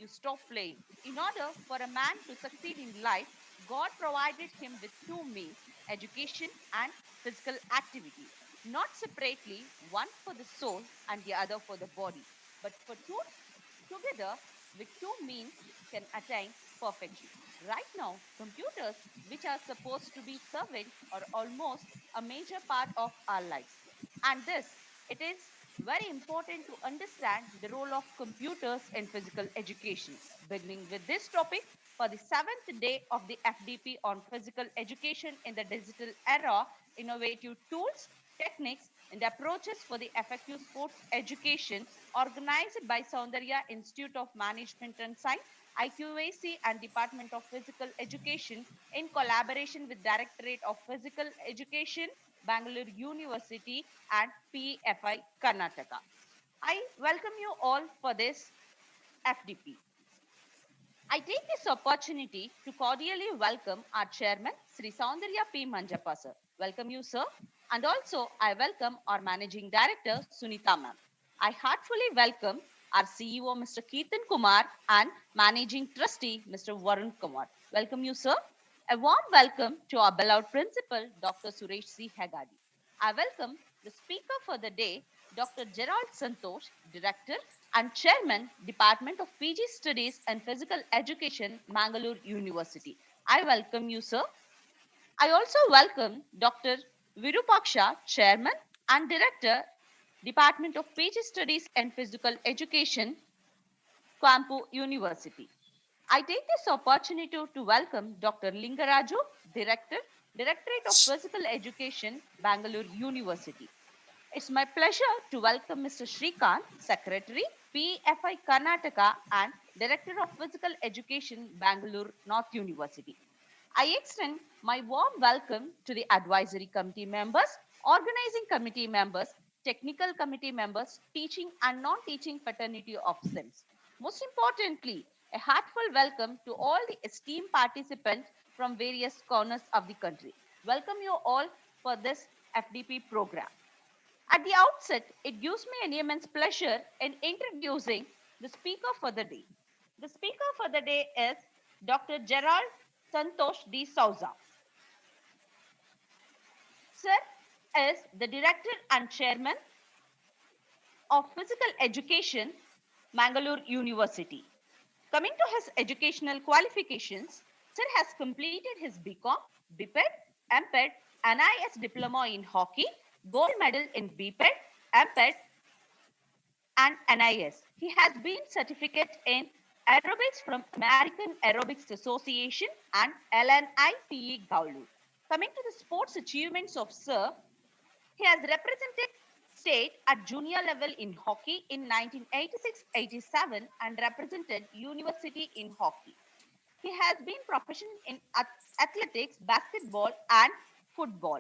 you stop playing. In order for a man to succeed in life, God provided him with two means, education and physical activity, not separately, one for the soul and the other for the body, but for two together with two means can attain perfection. Right now, computers, which are supposed to be servants, are almost a major part of our lives. And this, it is very important to understand the role of computers in physical education. Beginning with this topic, for the seventh day of the FDP on physical education in the digital era, innovative tools, techniques, and approaches for the effective sports education organized by Soundarya Institute of Management and Science, IQAC, and Department of Physical Education in collaboration with Directorate of Physical Education, Bangalore University, and PFI Karnataka. I welcome you all for this FDP. I take this opportunity to cordially welcome our chairman, Sri Soundarya P. Manjappa sir. Welcome you, sir. And also, I welcome our managing director, Sunita ma'am. I heartfully welcome our CEO, Mr. Keertan Kumar, and managing trustee, Mr. Varun Kumar. Welcome you, sir. A warm welcome to our beloved principal, Dr. Suresh C. Hegadi. I welcome the speaker for the day, Dr. Gerald Santhosh, Director and Chairman, Department of PG Studies and Physical Education, Mangalore University. I welcome you, sir. I also welcome Dr. Virupaksha, Chairman and Director, Department of PG Studies and Physical Education, Kwampu University. I take this opportunity to welcome Dr. Lingaraju, Director, Directorate of Physical Education, Bangalore University. It's my pleasure to welcome Mr. Shrikant, Secretary, PFI Karnataka and Director of Physical Education, Bangalore North University. I extend my warm welcome to the advisory committee members, organizing committee members, technical committee members, teaching and non-teaching fraternity of SIMS. Most importantly, a heartfelt welcome to all the esteemed participants from various corners of the country. Welcome you all for this FDP program. At the outset, it gives me an immense pleasure in introducing the speaker for the day. The speaker for the day is Dr. Gerald Santhosh D. Souza. Sir is the Director and Chairman of Physical Education, Mangalore University. Coming to his educational qualifications, Sir has completed his BCom, BPed, MPed, NIS diploma in hockey, gold medal in BPed, MPed, and NIS. He has been certificate in aerobics from American Aerobics Association and LNIPE Gaulu. Coming to the sports achievements of Sir, he has represented state at junior level in hockey in 1986-87 and represented university in hockey. He has been proficient in athletics, basketball, and football.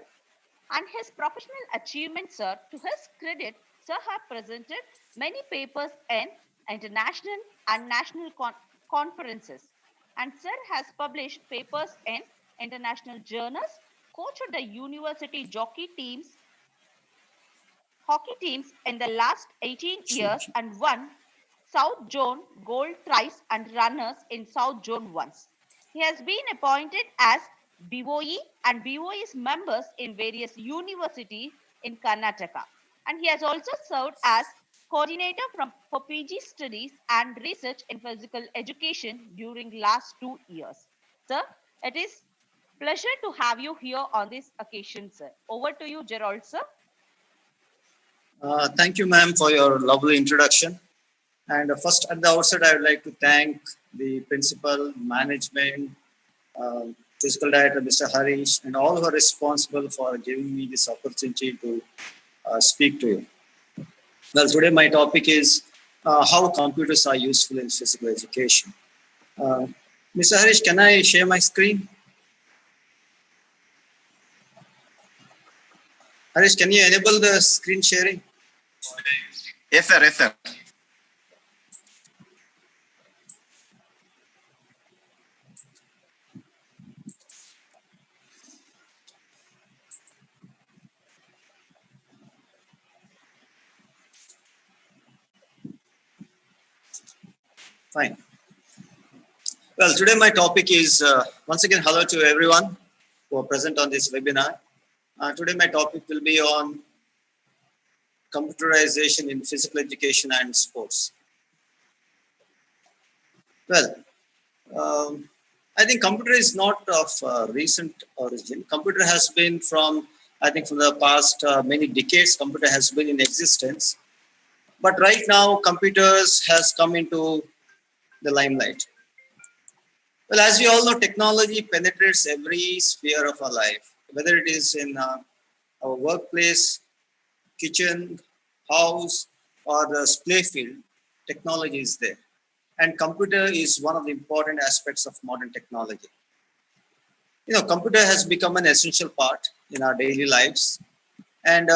And his professional achievements, sir, to his credit, sir have presented many papers in international and national conferences. And sir has published papers in international journals, coached the university hockey teams in the last 18 years and won South Zone gold thrice and runners in South Zone once. He has been appointed as BOE and BOE's members in various universities in Karnataka. And he has also served as coordinator for PG studies and research in physical education during last 2 years. Sir, it is pleasure to have you here on this occasion, sir. Over to you, Gerald, sir. Thank you, ma'am, for your lovely introduction. And first, at the outset, I would like to thank the principal, management, physical director, Mr. Harish, and all who are responsible for giving me this opportunity to speak to you. Well, today my topic is how computers are useful in physical education. Mr. Harish, can I share my screen? Harish, can you enable the screen sharing? Yes, sir. Yes, sir. Fine. Well, today my topic is once again hello to everyone who are present on this webinar. Today my topic will be on computerization in physical education and sports. Well, I think computer is not of recent origin. Computer has been I think from the past many decades, computer has been in existence. But right now, computers has come into the limelight. Well, as we all know, technology penetrates every sphere of our life, whether it is in our workplace, kitchen, house, or the play field, technology is there. And computer is one of the important aspects of modern technology. Computer has become an essential part in our daily lives, and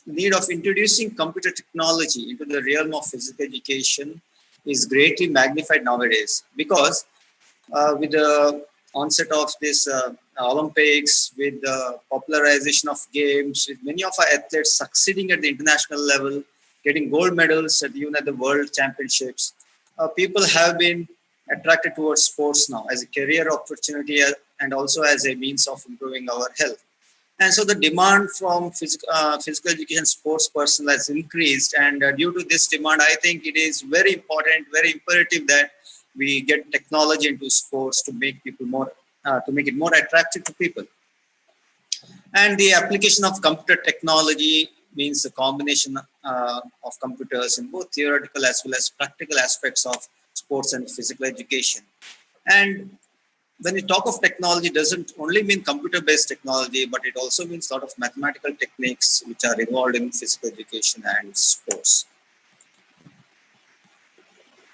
need of introducing computer technology into the realm of physical education is greatly magnified nowadays because with the onset of this Olympics, with the popularization of games, with many of our athletes succeeding at the international level, getting gold medals even at the world championships, people have been attracted towards sports now as a career opportunity and also as a means of improving our health. And so the demand from physical education sports personnel has increased. And due to this demand, I think it is very important, very imperative that we get technology into sports to make people to make it more attractive to people. And the application of computer technology means the combination of computers in both theoretical as well as practical aspects of sports and physical education. And when we talk of technology, it doesn't only mean computer-based technology, but it also means a lot of mathematical techniques which are involved in physical education and sports.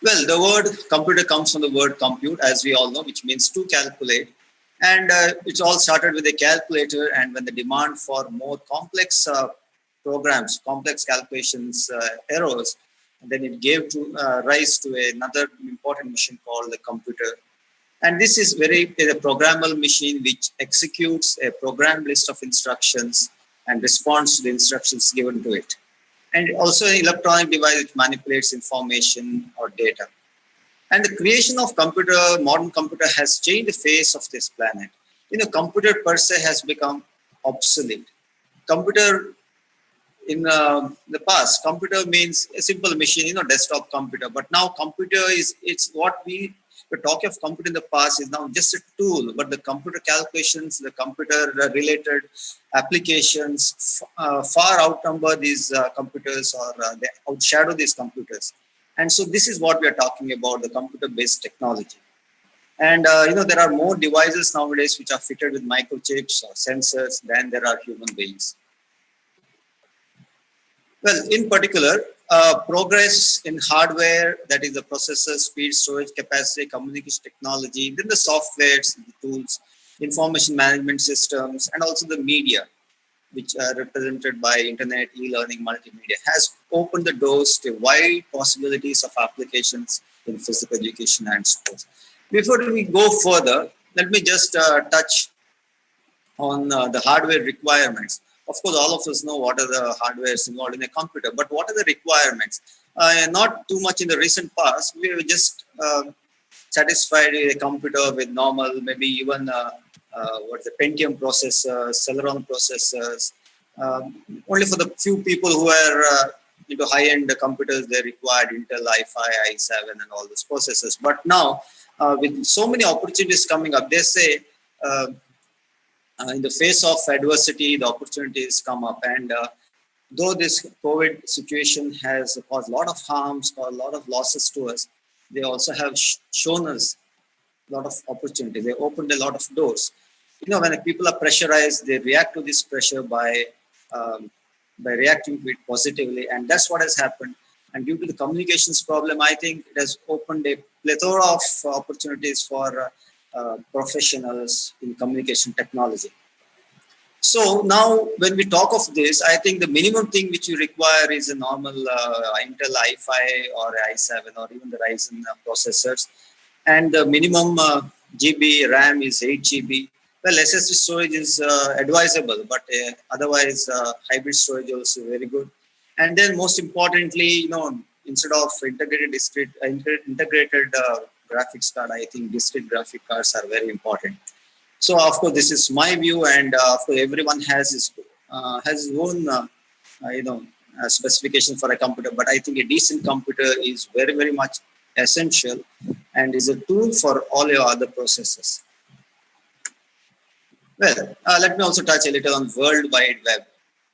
Well, the word computer comes from the word compute, as we all know, which means to calculate. And it all started with a calculator, and when the demand for more complex programs, complex calculations arose, then it gave rise to another important machine called the computer. And this is a programmable machine which executes a programmed list of instructions and responds to the instructions given to it. And also an electronic device which manipulates information or data. And the creation of modern computer has changed the face of this planet. Computer per se has become obsolete. Computer in the past, computer means a simple machine, desktop computer. But now computer it's what the talk of computer in the past is now just a tool, but the computer calculations, the computer related applications far outnumber these computers, or they outshadow these computers. And so this is what we are talking about, the computer based technology. And there are more devices nowadays which are fitted with microchips or sensors than there are human beings. Well, in particular, progress in hardware, that is the processor, speed, storage capacity, communication technology, then the softwares, the tools, information management systems, and also the media, which are represented by internet, e-learning, multimedia, has opened the doors to wide possibilities of applications in physical education and sports. Before we go further, let me just touch on the hardware requirements. Of course, all of us know what are the hardwares involved in a computer, but what are the requirements? Not too much in the recent past. We were just satisfied with a computer with normal, maybe even what's the Pentium processors, Celeron processors. Only for the few people who are into high-end computers, they required Intel i5, i7, and all those processors. But now, with so many opportunities coming up, they say in the face of adversity, the opportunities come up. And though this COVID situation has caused a lot of harms, caused a lot of losses to us, they also have shown us a lot of opportunities. They opened a lot of doors. When people are pressurized, they react to this pressure by reacting to it positively. And that's what has happened. And due to the communications problem, I think it has opened a plethora of opportunities for professionals in communication technology. So now when we talk of this, I think the minimum thing which you require is a normal Intel i5 or i7 or even the Ryzen processors. And the minimum GB RAM is 8 GB. Well, SSD storage is advisable, but otherwise hybrid storage also very good. And then most importantly, instead of integrated graphics card, I think discrete graphic cards are very important. So of course, this is my view, and of course, everyone has his own specification for a computer. But I think a decent computer is very much essential and is a tool for all your other processes. Well, let me also touch a little on World Wide Web.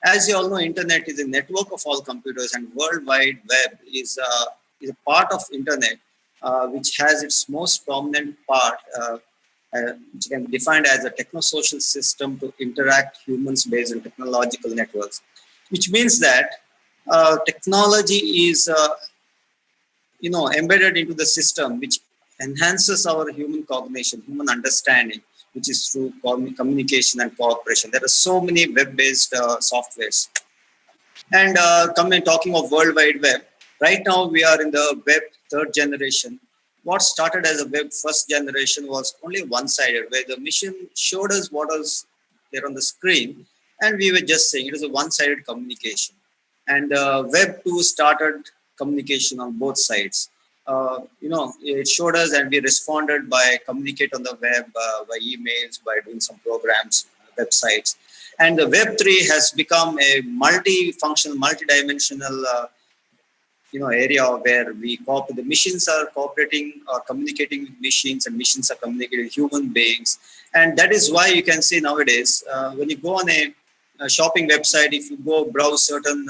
As you all know, Internet is a network of all computers, and World Wide Web is a part of Internet which has its most prominent part, which can be defined as a techno-social system to interact humans based on technological networks, which means that technology is embedded into the system, which enhances our human cognition, human understanding, which is through communication and cooperation. There are so many web-based softwares. And talking of World Wide Web, right now we are in the web third generation. What started as a web first generation was only one-sided, where the machine showed us what was there on the screen, and we were just saying it was a one-sided communication. And Web 2 started communication on both sides. It showed us, and we responded by communicate on the web, by emails, by doing some programs, websites. And the Web 3 has become a multi-functional, multi-dimensional area where the machines are cooperating or communicating with machines, and machines are communicating with human beings. And that is why you can see nowadays, when you go on a shopping website, if you go browse certain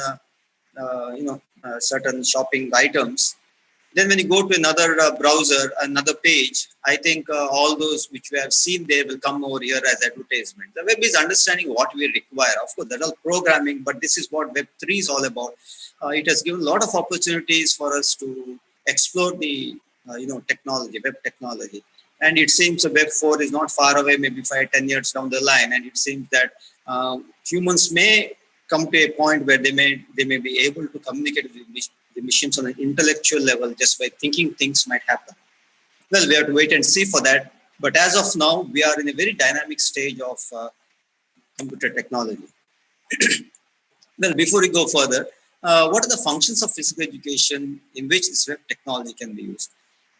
certain shopping items, then when you go to another browser, another page, I think all those which we have seen there will come over here as advertisement. The web is understanding what we require. Of course, that's all programming, but this is what Web 3 is all about. It has given a lot of opportunities for us to explore the technology, web technology. And it seems Web 4 is not far away, maybe 5-10 years down the line. And it seems that humans may come to a point where they may be able to communicate with the machines on an intellectual level just by thinking things might happen. Well, we have to wait and see for that. But as of now, we are in a very dynamic stage of computer technology. Well, before we go further, what are the functions of physical education in which this web technology can be used?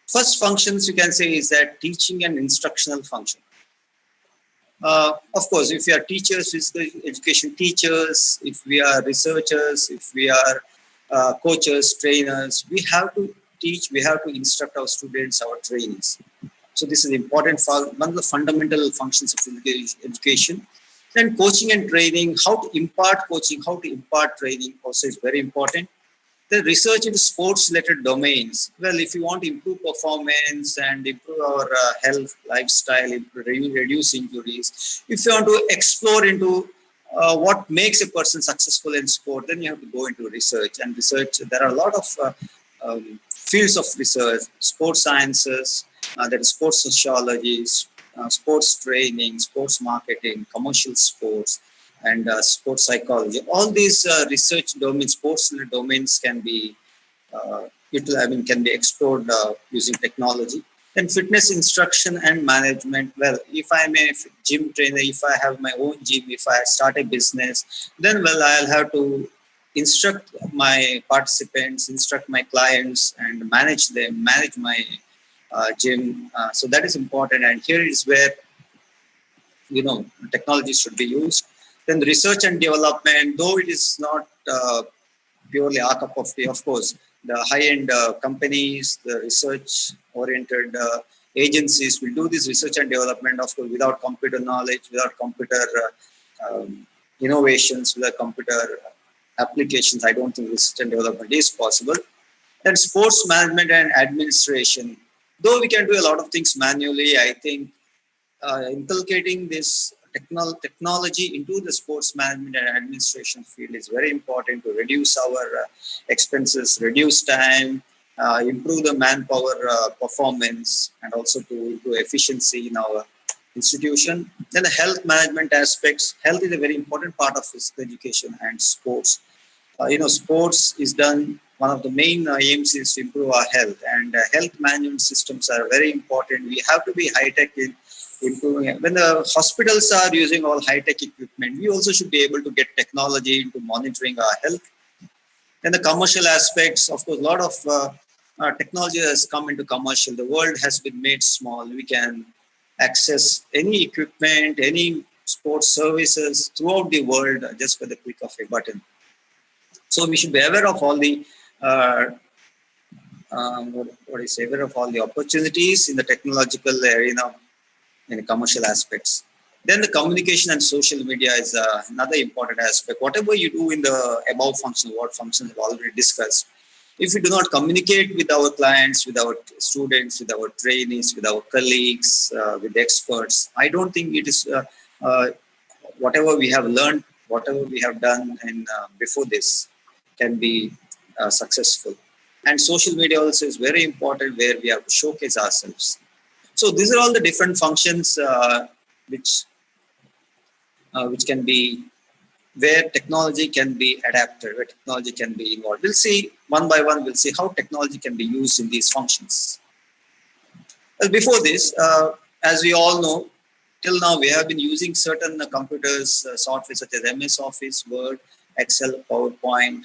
First functions you can say is that teaching and instructional function. Of course, if we are teachers, physical education teachers, if we are researchers, if we are coaches, trainers, we have to teach, we have to instruct our students, our trainees. So this is important for one of the fundamental functions of physical education. Then coaching and training, how to impart coaching, how to impart training also is very important. The research into sports-related domains. Well, if you want to improve performance and improve our health, lifestyle, reduce injuries, if you want to explore into what makes a person successful in sport, then you have to go into research. And research, there are a lot of fields of research, sports sciences, there is sports sociology, sports training, sports marketing, commercial sports, and sports psychology. All these research domains, sports domains can be can be explored using technology. Then fitness instruction and management. Well, if I'm a gym trainer, if I have my own gym, if I start a business, then I'll have to instruct my participants, instruct my clients, and manage them, manage my gym. So that is important, and here is where technology should be used. Then research and development, though it is not purely our cup of tea, of course, the high-end companies, the research-oriented agencies will do this research and development, of course, without computer knowledge, without computer innovations, without computer applications. I don't think research and development is possible. Then sports management and administration. Though we can do a lot of things manually, I think inculcating this technology into the sports management and administration field is very important to reduce our expenses, reduce time, improve the manpower performance, and also to improve efficiency in our institution. Then the health management aspects. Health is a very important part of physical education and sports. Sports is done, one of the main aims is to improve our health, and health management systems are very important. We have to be high-tech in improving it. When the hospitals are using all high-tech equipment, we also should be able to get technology into monitoring our health. And the commercial aspects, of course, a lot of technology has come into commercial. The world has been made small. We can access any equipment, any sports services throughout the world just with the click of a button. So we should be aware of all the uh, what is aware of all the opportunities in the technological arena in commercial aspects. Then the communication and social media is another important aspect. Whatever you do in the above function, what functions I've already discussed, if we do not communicate with our clients, with our students, with our trainees, with our colleagues, with experts, I don't think it is whatever we have learned, whatever we have done in before this can be successful. And social media also is very important where we have to showcase ourselves. So these are all the different functions which can be where technology can be adapted, where technology can be involved. We'll see one by one. We'll see how technology can be used in these functions. Well, before this, as we all know, till now we have been using certain computers, software such as MS Office, Word, Excel, PowerPoint,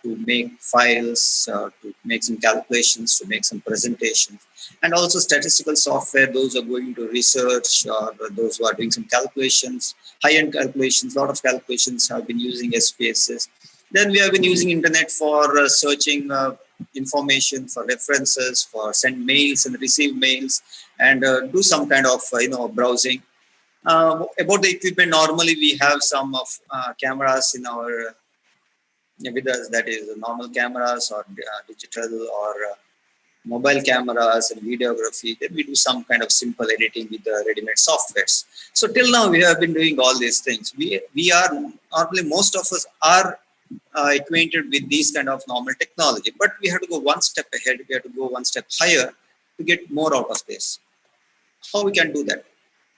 to make files, to make some calculations, to make some presentations, and also statistical software. Those are going to research, or those who are doing some calculations, high-end calculations. A lot of calculations have been using SPSS. Then we have been using internet for searching information, for references, for send mails and receive mails, and do some kind of browsing. About the equipment, normally we have some of cameras in our with us, that is normal cameras or digital or mobile cameras and videography. Then we do some kind of simple editing with the ready-made softwares. So till now we have been doing all these things. We are normally, most of us are acquainted with these kind of normal technology, but we have to go one step ahead. We have to go one step higher to get more out of this. How we can do that?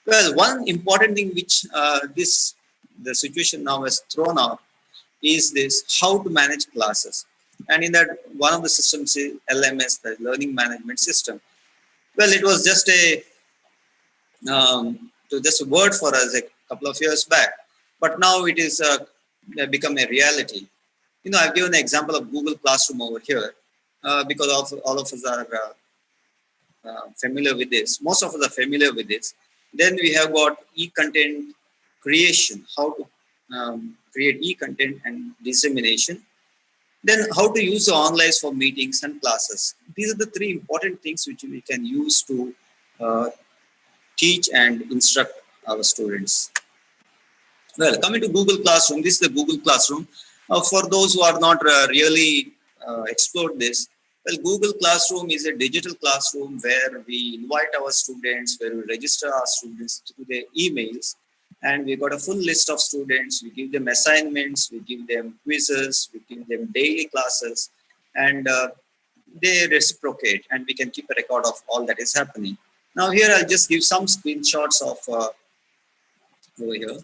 Well, one important thing which the situation now has thrown out is this: how to manage classes. And in that, one of the systems is LMS, the Learning Management System. Well, it was just just a word for us a couple of years back, but now it is become a reality. I've given an example of Google Classroom over here because all of us are familiar with this. Most of us are familiar with this. Then we have got e-content creation, how to create e-content and dissemination. Then how to use the online for meetings and classes. These are the three important things which we can use to teach and instruct our students. Well, coming to Google Classroom, this is the Google Classroom. For those who are not really explored this, well, Google Classroom is a digital classroom where we invite our students, where we register our students through their emails. And we've got a full list of students. We give them assignments, we give them quizzes, we give them daily classes, and they reciprocate, and we can keep a record of all that is happening. Now here I'll just give some screenshots of over here.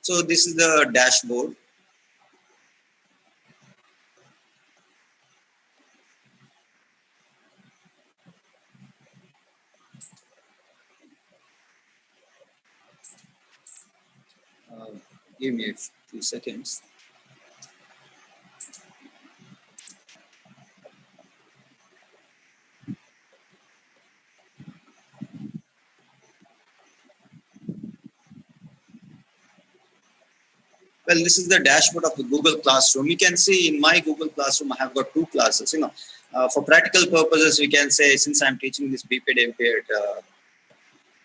So this is the dashboard. Give me a few seconds. Well, this is the dashboard of the Google Classroom. You can see in my Google Classroom, I have got two classes. For practical purposes, we can say, since I'm teaching this BPED MPED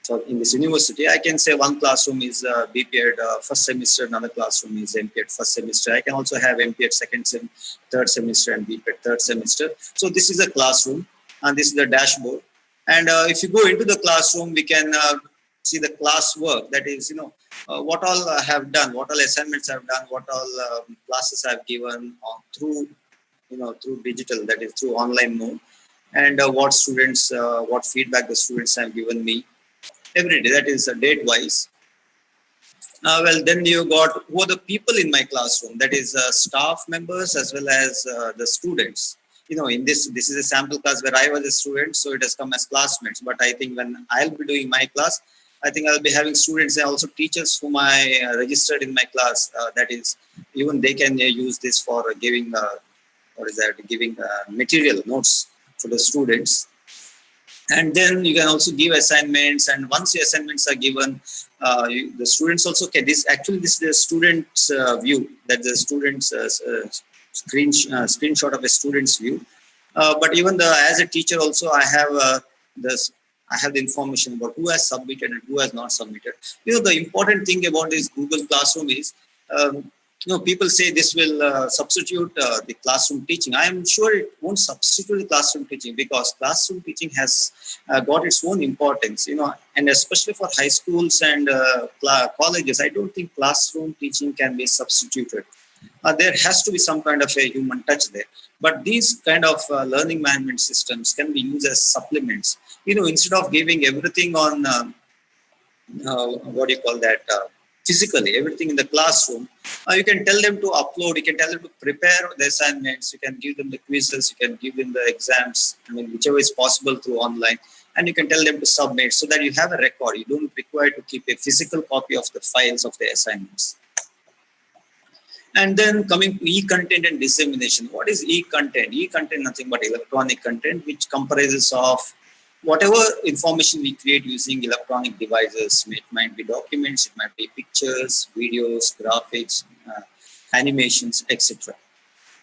so in this university, I can say one classroom is BPED first semester, another classroom is MPED first semester. I can also have MPED third semester, and BPED third semester. So this is a classroom, and this is the dashboard. And if you go into the classroom, we can see the class work. That is, what all I have done, what all assignments I've done, what all classes I've given through digital, that is through online mode, and what students, what feedback the students have given me every day. That is date wise. Well, then you got who are the people in my classroom. That is staff members as well as the students. In this is a sample class where I was a student, so it has come as classmates. But I think when I'll be doing my class, I think I'll be having students and also teachers whom I registered in my class. That is, even they can use this for giving what is that, giving material notes for the students. And then you can also give assignments, and once the assignments are given, the students also can, this is the student's view, that the student's screenshot of a student's view. But even as a teacher also, I have the information about who has submitted and who has not submitted. The important thing about this Google Classroom is, people say this will substitute the classroom teaching. I am sure it won't substitute the classroom teaching, because classroom teaching has got its own importance, and especially for high schools and colleges, I don't think classroom teaching can be substituted. There has to be some kind of a human touch there. But these kind of learning management systems can be used as supplements. Instead of giving everything on, physically, everything in the classroom, you can tell them to upload, you can tell them to prepare the assignments, you can give them the quizzes, you can give them the exams, whichever is possible through online, and you can tell them to submit, so that you have a record. You don't require to keep a physical copy of the files of the assignments. And then coming to e-content and dissemination. What is e-content? E-content, nothing but electronic content, which comprises of whatever information we create using electronic devices. It might be documents, it might be pictures, videos, graphics, animations, etc.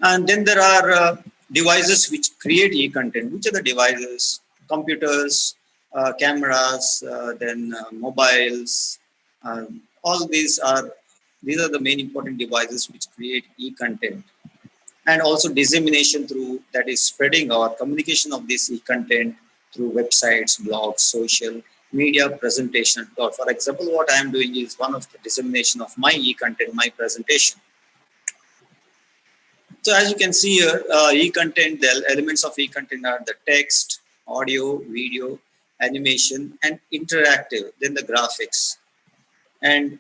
And then there are devices which create e-content. Which are the devices? Computers, cameras, then mobiles. All these are the main important devices which create e-content. And also dissemination through, that is spreading or communication of this e-content through websites, blogs, social media, presentation. For example, what I am doing is one of the dissemination of my e-content, my presentation. So as you can see here, e-content, the elements of e-content are the text, audio, video, animation, and interactive, then the graphics. And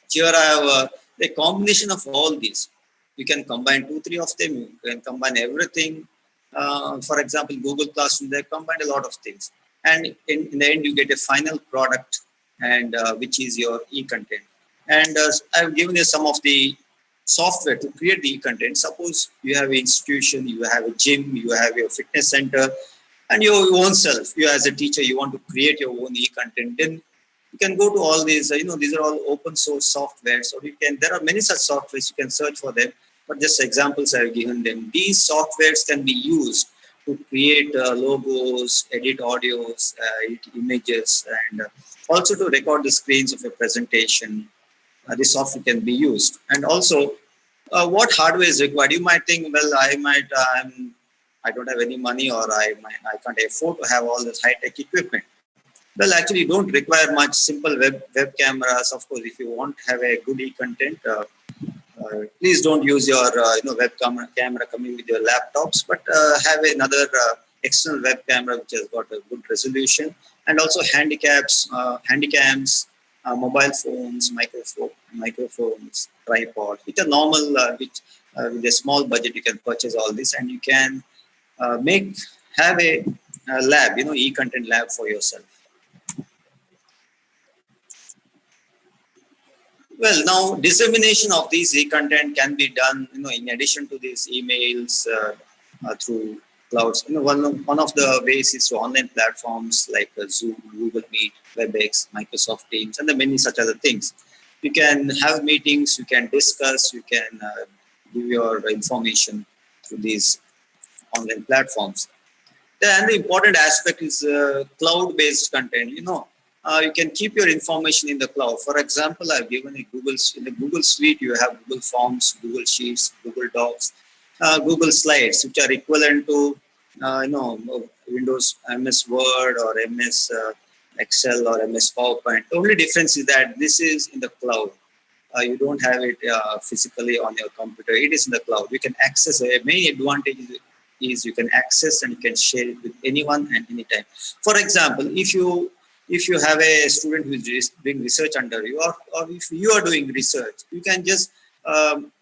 here I have a combination of all these. You can combine 2-3 of them. You can combine everything. For example, Google Classroom, they combine a lot of things. And in the end, you get a final product, and which is your e-content. And I've given you some of the software to create the e-content. Suppose you have an institution, you have a gym, you have your fitness center, and your own self, you as a teacher, you want to create your own e-content. Then you can go to all these, these are all open source softwares, or there are many such softwares, you can search for them, but just examples I have given them. These softwares can be used to create logos, edit audios, edit images, and also to record the screens of a presentation. This software can be used. And also, what hardware is required? You might think, well, I don't have any money, or I can't afford to have all this high-tech equipment. Well, actually, you don't require much. Simple web cameras. Of course, if you want to have a good e-content, please don't use your web camera coming with your laptops, but have another external web camera which has got a good resolution, and also handycams, mobile phones, microphones, tripod. With a normal, with a small budget, you can purchase all this, and you can have a lab, e-content lab for yourself. Well, now dissemination of these e-content can be done, in addition to these emails through clouds. One of the ways is through online platforms like Zoom, Google Meet, WebEx, Microsoft Teams, and the many such other things. You can have meetings, you can discuss, you can give your information through these online platforms. Then the important aspect is cloud-based content. You can keep your information in the cloud. For example, I've given in the Google Suite, you have Google Forms, Google Sheets, Google Docs, Google Slides, which are equivalent to, Windows MS Word or MS Excel or MS PowerPoint. The only difference is that this is in the cloud. You don't have it physically on your computer. It is in the cloud. You can access it. Main advantage is you can access and you can share it with anyone and anytime. For example, if you have a student who is doing research under you, or if you are doing research, you can just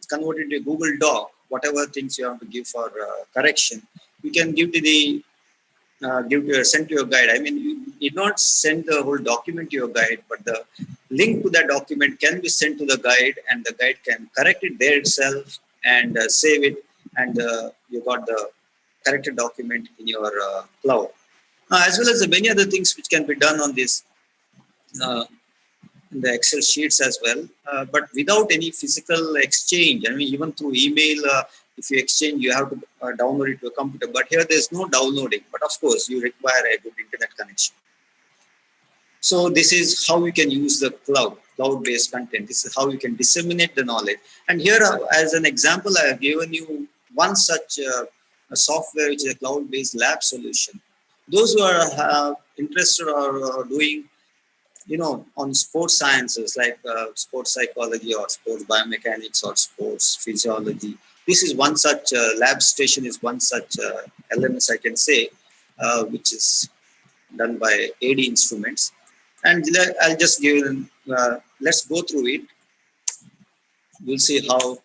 convert it to Google Doc, whatever things you have to give for correction. You can give to send to your guide. I mean, you need not send the whole document to your guide, but the link to that document can be sent to the guide, and the guide can correct it there itself and save it, and you got the corrected document in your cloud. As well as many other things which can be done on this in the Excel sheets as well, but without any physical exchange. I mean, even through email, if you exchange, you have to download it to a computer. But here, there's no downloading. But of course, you require a good internet connection. So this is how you can use the cloud-based content. This is how you can disseminate the knowledge. And here, as an example, I have given you one such a software, which is a cloud-based lab solution. Those who are interested or doing, on sports sciences like sports psychology or sports biomechanics or sports physiology, this is one such lab station, is one such LMS, I can say, which is done by AD Instruments. And I'll just give, let's go through it. We'll see how.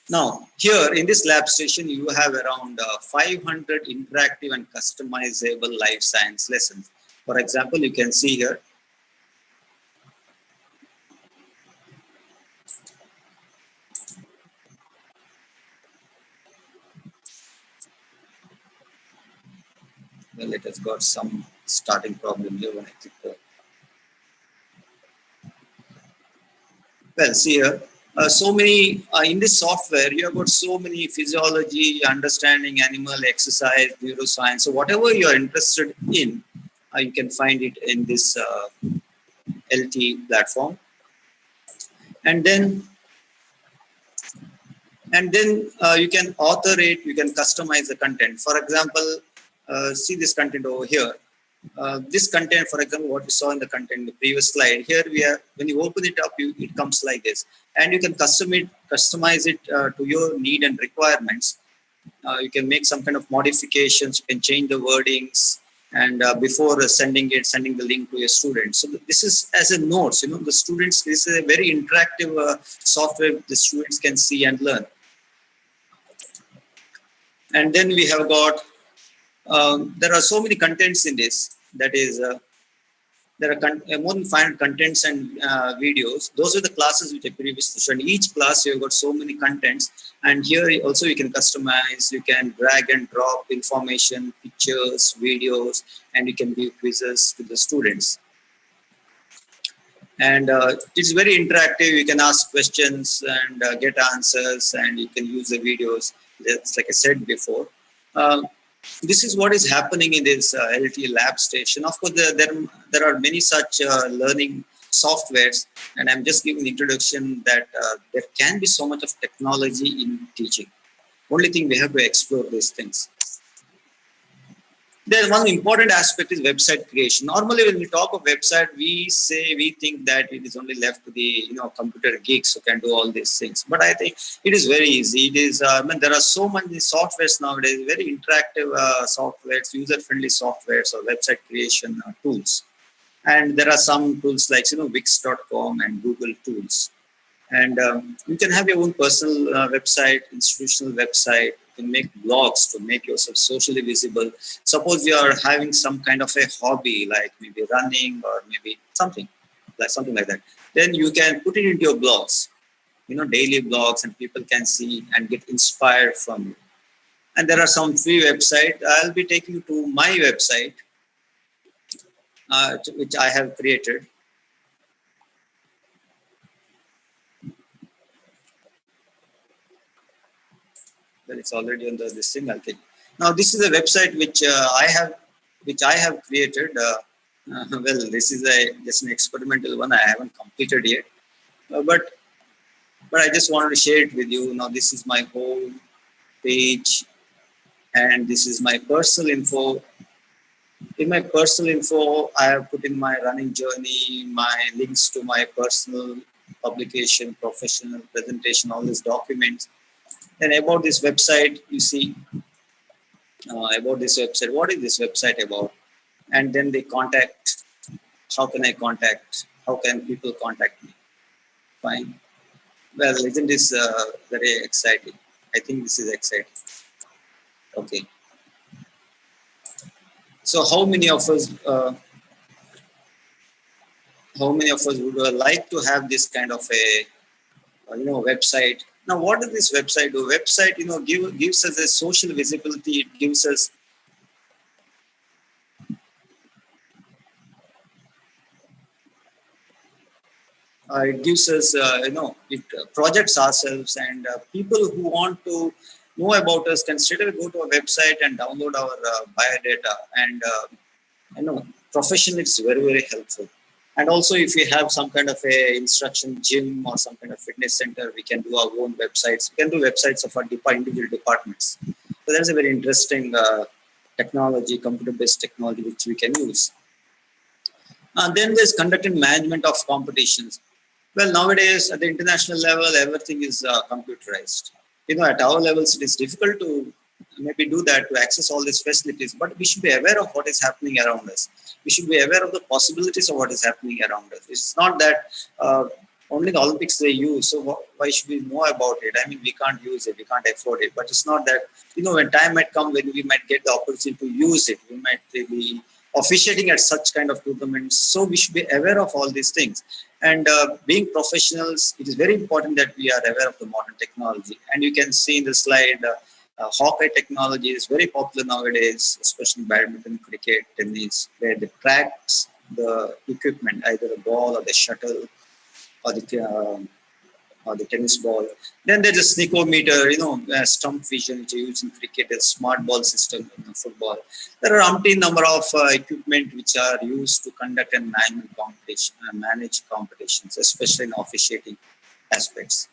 Now, here in this lab station, you have around 500 interactive and customizable life science lessons. For example, you can see here, well, it has got some starting problem here when I click the. Well, see here, so many, in this software, you have got so many physiology, understanding animal, exercise, neuroscience. So whatever you are interested in, you can find it in this LT platform. And then you can author it, you can customize the content. For example, see this content over here. This content, for example, what you saw in the content in the previous slide, here we are, when you open it up, it comes like this. And you can customize it to your need and requirements. You can make some kind of modifications, you can change the wordings, and before sending the link to your students. So this is as a notes, the students, this is a very interactive software the students can see and learn. And then we have got, there are so many contents in this, that is, there are more than 500 contents and videos. Those are the classes which I previously showed. In each class, you've got so many contents. And here also you can customize, you can drag and drop information, pictures, videos, and you can give quizzes to the students. And it's very interactive. You can ask questions and get answers, and you can use the videos. That's like I said before. This is what is happening in this LT lab station. Of course, there are many such learning softwares, and I'm just giving the introduction that there can be so much of technology in teaching. Only thing, we have to explore these things. Then one important aspect is website creation. Normally, when we talk of website, we think that it is only left to the computer geeks who can do all these things. But I think it is very easy. It is. There are so many softwares nowadays, very interactive softwares, user-friendly softwares, or website creation tools. And there are some tools like Wix.com and Google Tools. And you can have your own personal website, institutional website. You can make blogs to make yourself socially visible. Suppose you are having some kind of a hobby, like maybe running or maybe something like that. Then you can put it into your blogs, daily blogs, and people can see and get inspired from you. And there are some free websites. I'll be taking you to my website, which I have created. Well, it's already on this thing. I'll take. Now, this is a website which I have created. Well, this is just an experimental one. I haven't completed yet, but I just wanted to share it with you. Now, this is my home page, and this is my personal info. In my personal info, I have put in my running journey, my links to my personal publication, professional presentation, all these documents. And about this website, you see, about this website, what is this website about? And then they contact, how can I contact? How can people contact me? Fine. Well, isn't this very exciting? I think this is exciting. Okay. So how many of us would like to have this kind of a website Now, what does this website do? Website, gives us a social visibility. It gives us it projects ourselves, and people who want to know about us can straight away go to our website and download our biodata. And professionally, it's very, very helpful. And also, if we have some kind of a instruction gym or some kind of fitness center, we can do our own websites. We can do websites of our individual departments. So that's a very interesting technology, computer-based technology, which we can use. And then there's conducting management of competitions. Well, nowadays at the international level, everything is computerized. At our levels, it is difficult to maybe do that, to access all these facilities, but we should be aware of what is happening around us. We should be aware of the possibilities of what is happening around us. It's not that only the Olympics they use, so why should we know about it? I mean, we can't use it, we can't afford it, but it's not that, when time might come when we might get the opportunity to use it, we might be officiating at such kind of tournaments. So we should be aware of all these things. And being professionals, it is very important that we are aware of the modern technology. And you can see in the slide, Hawkeye technology is very popular nowadays, especially badminton, cricket, tennis, where they tracks the equipment, either the ball or the shuttle or the tennis ball. Then there's a sneakometer, stump vision, which is used in cricket, a smart ball system in football. There are umpteen number of equipment which are used to conduct and manage competitions, especially in officiating aspects.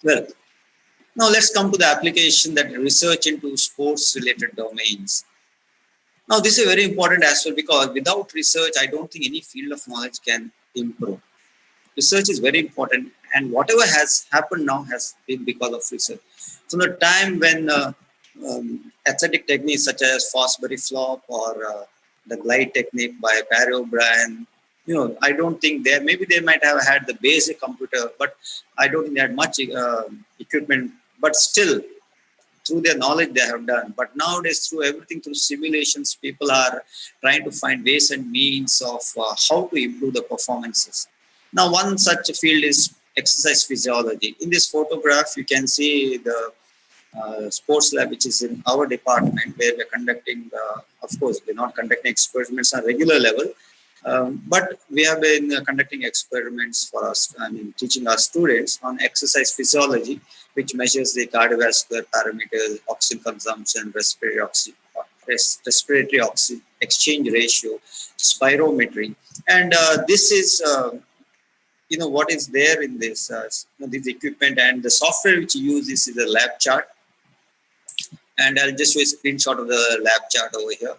Well, now let's come to the application, that research into sports-related domains. Now this is very important as well, because without research, I don't think any field of knowledge can improve. Research is very important, and whatever has happened now has been because of research. From the time when athletic techniques such as Fosbury flop or the glide technique by Barry O'Brien, I don't think maybe they might have had the basic computer, but I don't think they had much equipment. But still, through their knowledge they have done. But nowadays, through everything, through simulations, people are trying to find ways and means of how to improve the performances. Now, one such field is exercise physiology. In this photograph, you can see the sports lab, which is in our department, where we're conducting, of course, we're not conducting experiments on a regular level, but we have been conducting experiments for us, teaching our students on exercise physiology, which measures the cardiovascular parameters, oxygen consumption, respiratory oxygen exchange ratio, spirometry. And this is what is there in this equipment, and the software which you use is the lab chart. And I'll just show a screenshot of the lab chart over here.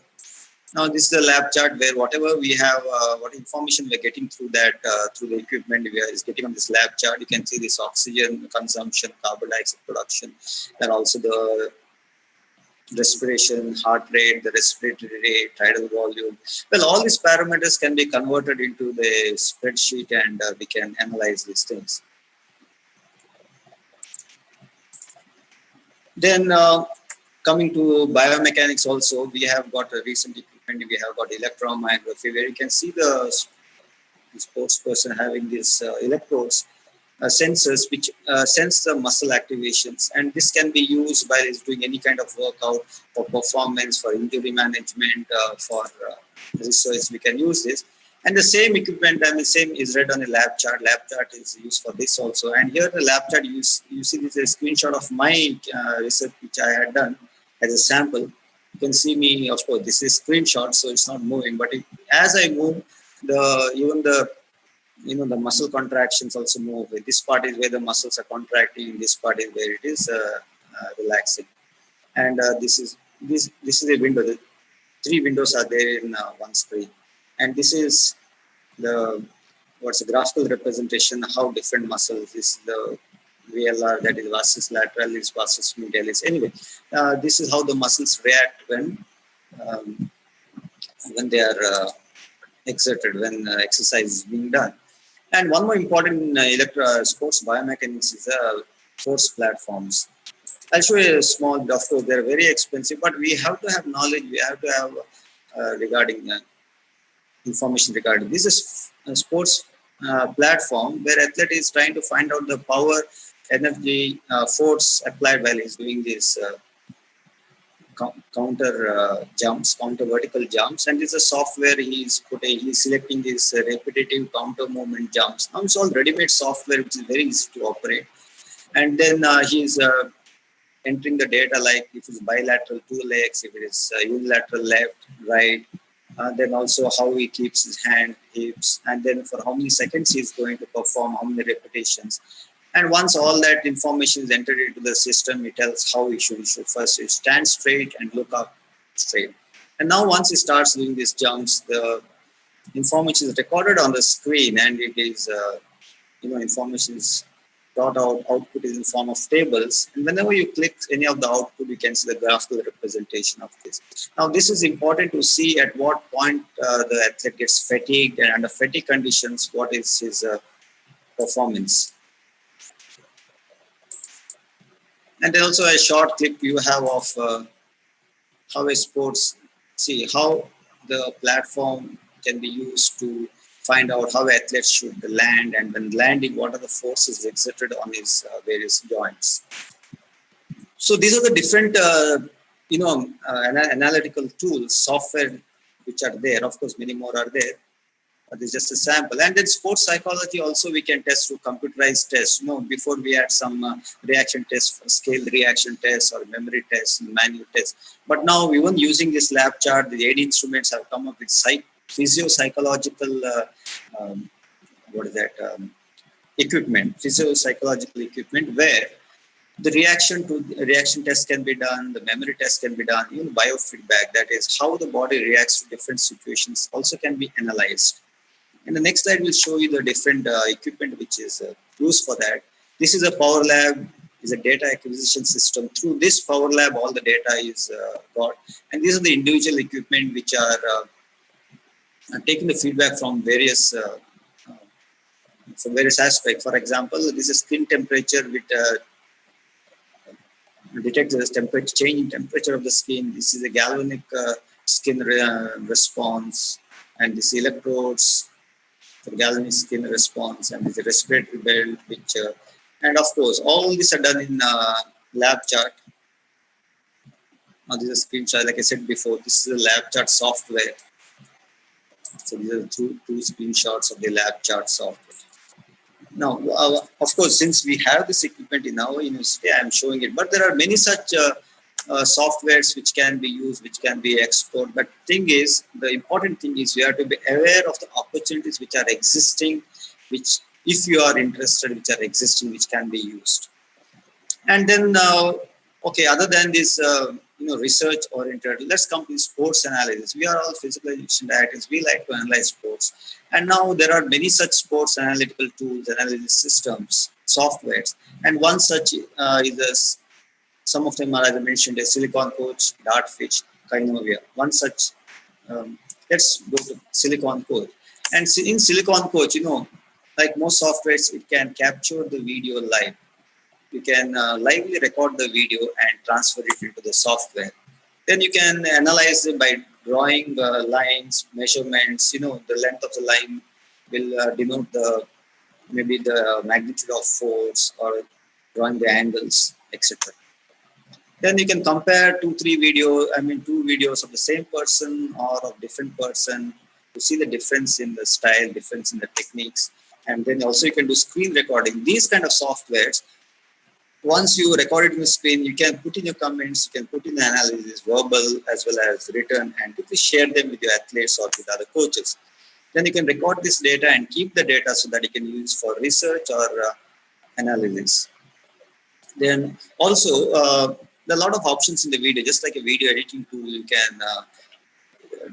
Now this is the lab chart where whatever we have, what information we're getting through that, through the equipment is getting on this lab chart. You can see this oxygen consumption, carbon dioxide production, and also the respiration, heart rate, the respiratory rate, tidal volume. Well, all these parameters can be converted into the spreadsheet, and we can analyze these things. Then coming to biomechanics also, we have got a recent equipment. We have got electromyography, where you can see the sports person having these electrodes, sensors which sense the muscle activations, and this can be used by doing any kind of workout, for performance, for injury management, for research. We can use this, and the same equipment, same is read on a lab chart. Lab chart is used for this also. And here the lab chart, you see this is a screenshot of my research which I had done as a sample. You can see me, of course, this is screenshot, so it's not moving, but as I move, even the muscle contractions also move. This part is where the muscles are contracting. This part is where it is relaxing. And this is a window. The 3 windows are there in one screen. And this is the graphical representation, how different muscles is the VLR, that is vastus lateralis, vastus medialis. Anyway, this is how the muscles react when they are exerted, when exercise is being done. And one more important sports biomechanics is force platforms. I'll show you a small, of course, they're very expensive, but we have to have knowledge, we have to have regarding information regarding. This is a sports platform where athlete is trying to find out the power energy force applied while he's doing this counter jumps, counter vertical jumps, and this is a software he's selecting this repetitive counter movement jumps. Now it's all ready-made software which is very easy to operate, and then he's entering the data like if it's bilateral 2 legs, if it is unilateral left, right, then also how he keeps his hand, hips, and then for how many seconds he's going to perform, how many repetitions. And once all that information is entered into the system, it tells how he should. He should first stand straight and look up straight. And now once he starts doing these jumps, the information is recorded on the screen, and it is, information is brought out, output is in form of tables. And whenever you click any of the output, you can see the graphical representation of this. Now, this is important to see at what point the athlete gets fatigued, and under fatigue conditions, what is his performance. And then also a short clip you have of how a sports, how the platform can be used to find out how athletes should land, and when landing, what are the forces exerted on his various joints. So these are the different, analytical tools, software which are there. Of course, many more are there. This is just a sample. And then sports psychology also we can test through computerized tests. Before we had some reaction tests, scale reaction tests or memory tests, manual tests. But now even using this lab chart, the AD instruments have come up with physio-psychological, equipment, physio-psychological equipment where the reaction test can be done, the memory test can be done, even biofeedback, that is how the body reacts to different situations, also can be analyzed. And the next slide will show you the different equipment which is used for that. This is a Power Lab, is a data acquisition system. Through this Power Lab, all the data is got. And these are the individual equipment which are taking the feedback from various aspects. For example, this is skin temperature with detects the temperature, change in temperature of the skin. This is a galvanic skin response, and this electrodes for galvanic skin response, and this is a respiratory belt picture. And of course, all these are done in lab chart. Now this is a screenshot, like I said before, this is a lab chart software. So these are two screenshots of the lab chart software. Now, of course, since we have this equipment in our university, I am showing it. But there are many such softwares which can be used, which can be explored. But the important thing is you have to be aware of the opportunities which are existing, which, if you are interested, which are existing, which can be used. And then, other than this, research oriented, let's come to sports analysis. We are all physical education directors. We like to analyze sports. And now there are many such sports analytical tools, analysis systems, softwares. And one such is some of them are, as I mentioned, a Silicon Coach, Dartfish, Kinovia. One such, let's go to Silicon Coach. And in Silicon Coach, like most softwares, it can capture the video live. You can lively record the video and transfer it into the software. Then you can analyze it by drawing lines, measurements. The length of the line will denote maybe the magnitude of force, or drawing the angles, etc. Then you can compare two videos of the same person or of different person to see the difference in the style, difference in the techniques. And then also you can do screen recording. These kind of softwares, once you record it in the screen, you can put in your comments, you can put in the analysis, verbal as well as written, and you can share them with your athletes or with other coaches. Then you can record this data and keep the data so that you can use for research or analysis. Then also, there are a lot of options in the video, just like a video editing tool. You can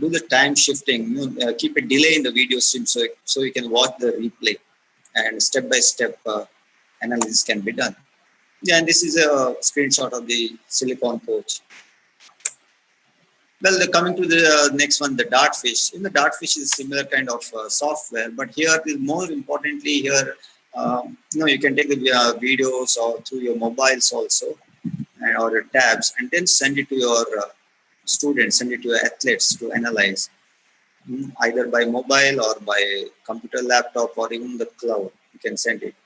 do the time shifting, keep a delay in the video stream so you can watch the replay, and step-by-step analysis can be done. Yeah, and this is a screenshot of the Silicon Coach. Well, coming to the next one, the Dartfish. In the Dartfish is a similar kind of software, but here, more importantly, here, you can take the videos or through your mobiles also, or your tabs, and then send it to your students, send it to your athletes to analyze, either by mobile or by computer, laptop, or even the cloud. You can send it,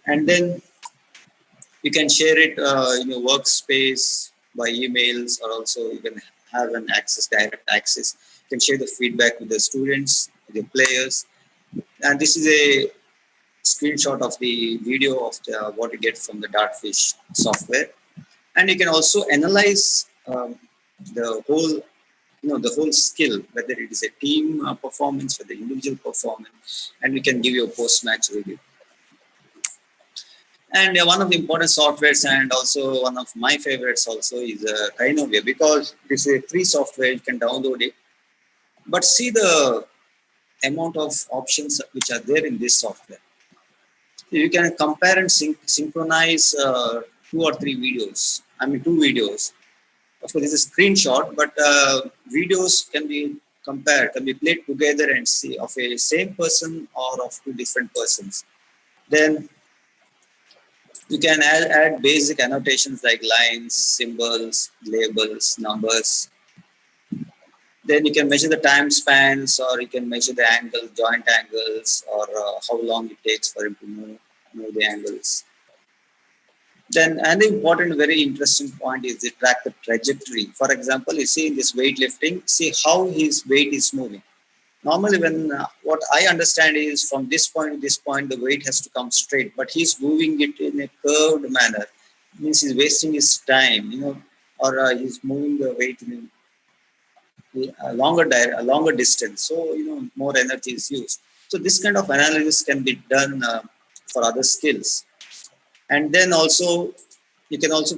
and then You can share it in your workspace by emails, or also you can have an access, direct access. You can share the feedback with the students, with the players. And this is a screenshot of the video of what you get from the Dartfish software. And you can also analyze the whole, the whole skill, whether it is a team performance or the individual performance, and we can give you a post-match review. And one of the important softwares, and also one of my favorites also, is Rhinovia, because this is a free software. You can download it, but see the amount of options which are there in this software. You can compare and synchronize 2 or 3 videos. I mean, 2 videos. Of course, this is a screenshot, but videos can be compared, can be played together and see of a same person or of 2 different persons. Then you can add basic annotations like lines, symbols, labels, numbers. Then you can measure the time spans, or you can measure the angle, joint angles, or how long it takes for him to move the angles. Then an important, very interesting point is to track the trajectory. For example, you see in this weightlifting, see how his weight is moving. Normally, when what I understand is from this point to this point, the weight has to come straight, but he's moving it in a curved manner. It means he's wasting his time, or he's moving the weight in a longer distance. So, more energy is used. So this kind of analysis can be done for other skills. And then also, you can also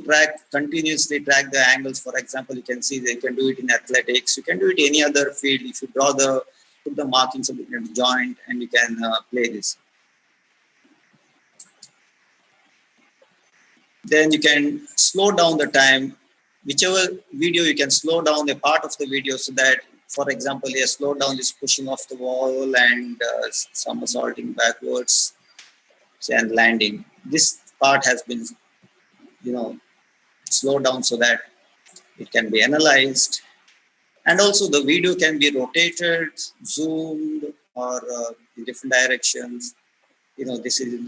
continuously track the angles. For example, you can see they can do it in athletics. You can do it in any other field. If you put the markings of the joint, and you can play this. Then you can slow down the time. Whichever video, you can slow down a part of the video so that, for example, you slow down this pushing off the wall and somersaulting backwards and landing. This part has been, slowed down so that it can be analyzed. And also the video can be rotated, zoomed, or in different directions. This is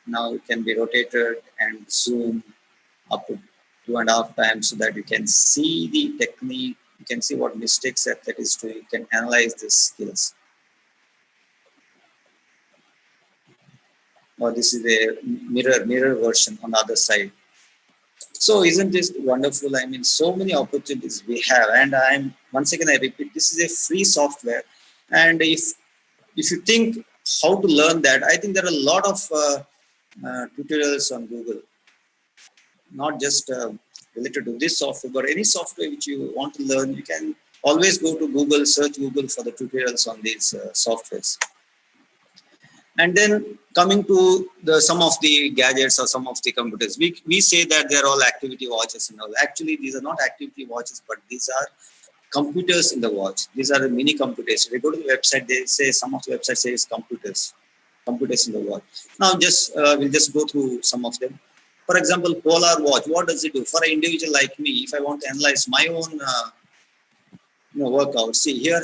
now it can be rotated and zoomed up to 2.5 times so that you can see the technique, you can see what mistakes that is doing, you can analyze the skills. Or this is a mirror version on the other side. So isn't this wonderful? I mean, so many opportunities we have. And once again, I repeat, this is a free software. And if you think how to learn that, I think there are a lot of tutorials on Google. Not just related to this software, but any software which you want to learn, you can always go to Google, search Google for the tutorials on these softwares. And then coming to some of the gadgets or some of the computers, we say that they're all activity watches and all. Actually, these are not activity watches, but these are computers in the watch. These are the mini computers. If you go to the website, they say, some of the websites say it's computers in the watch. Now, we'll just go through some of them. For example, Polar watch. What does it do for an individual like me? If I want to analyze my own workout, see here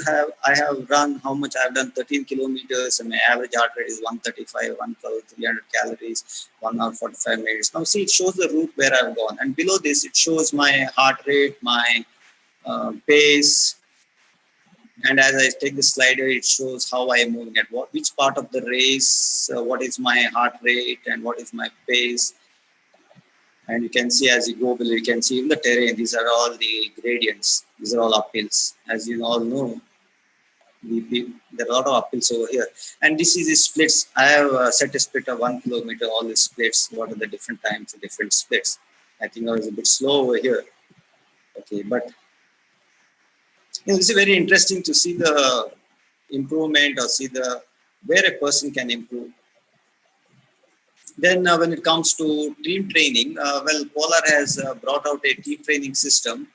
I have run how much I've done, 13 kilometers, and my average heart rate is 135, 112, 300 calories, 1 hour 45 minutes. Now see, it shows the route where I've gone, and below this it shows my heart rate, my pace, and as I take the slider, it shows how I am moving at which part of the race, what is my heart rate and what is my pace. And you can see as you go below, you can see in the terrain, these are all the gradients. These are all uphills. As you all know, there are a lot of uphills over here. And this is the splits. I have set a split of 1 kilometer, all the splits. What are the different times, the different splits? I think I was a bit slow over here. Okay, but this is very interesting to see the improvement or see where a person can improve. Then when it comes to team training, Polar has brought out a team training system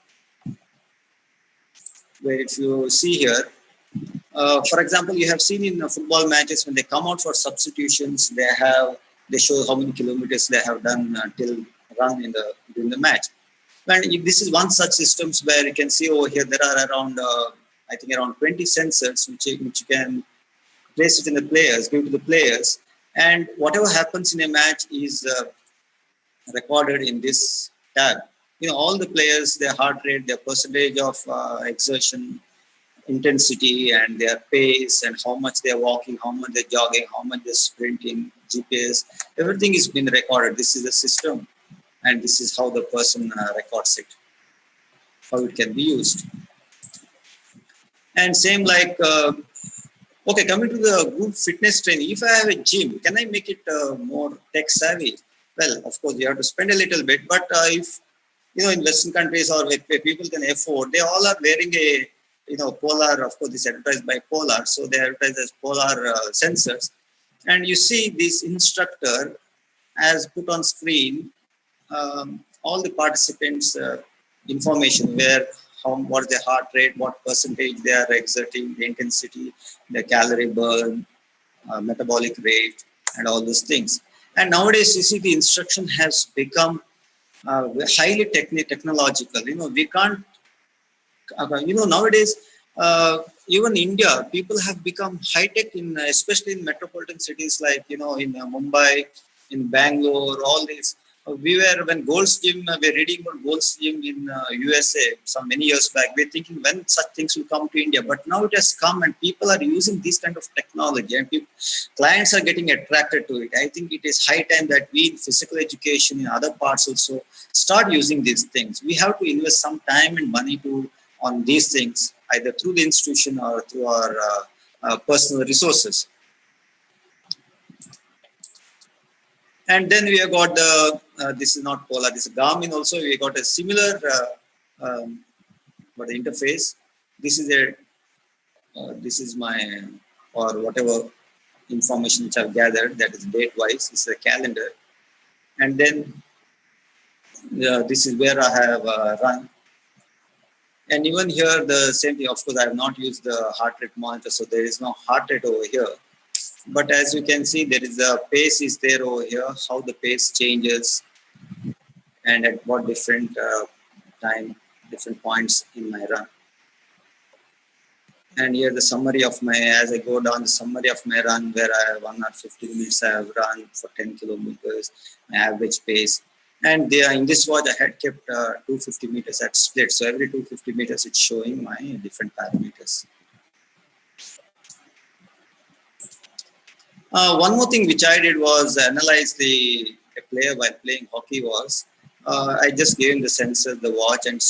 where if you see here, for example, you have seen in football matches when they come out for substitutions, they show how many kilometers they have done during the match. And this is one such systems where you can see over here there are around I think around 20 sensors which you can place it in the players, give to the players. And whatever happens in a match is recorded in this tab. All the players, their heart rate, their percentage of exertion, intensity, and their pace, and how much they're walking, how much they're jogging, how much they're sprinting, GPS, everything is being recorded. This is the system, and this is how the person records it, how it can be used. And same like, okay, coming to the group fitness training, if I have a gym, can I make it more tech savvy? Well, of course, you have to spend a little bit, but if, in Western countries or where people can afford, they all are wearing a, polar, of course, this advertised by Polar, so they advertise as Polar sensors. And you see this instructor has put on screen all the participants' information, where what is their heart rate, what percentage they are exerting, the intensity, the calorie burn, metabolic rate, and all those things. And nowadays, you see the instruction has become highly technological. We can't, nowadays, even India, people have become high tech especially in metropolitan cities like, in Mumbai, in Bangalore, all these. When Gold's Gym, we're reading about Gold's Gym in USA some many years back. We're thinking when such things will come to India, but now it has come and people are using this kind of technology and clients are getting attracted to it. I think it is high time that we in physical education in other parts also start using these things. We have to invest some time and money on these things, either through the institution or through our personal resources. And then we have got this is not Polar, this is Garmin also. We got a similar interface. This is my, or whatever information which I've gathered, that is date-wise, this is a calendar. And then this is where I have run. And even here, the same thing. Of course, I have not used the heart rate monitor, so there is no heart rate over here. But as you can see, there is a pace is there over here, how the pace changes and at what different different points in my run. And here the summary of as I go down, the summary of my run, where I have 1 hour 15 minutes, I have run for 10 kilometers, my average pace. And in this watch, I had kept 250 meters at split. So every 250 meters, it's showing my different parameters. One more thing which I did was analyze a player while playing hockey I just gave him the sensor, the watch, and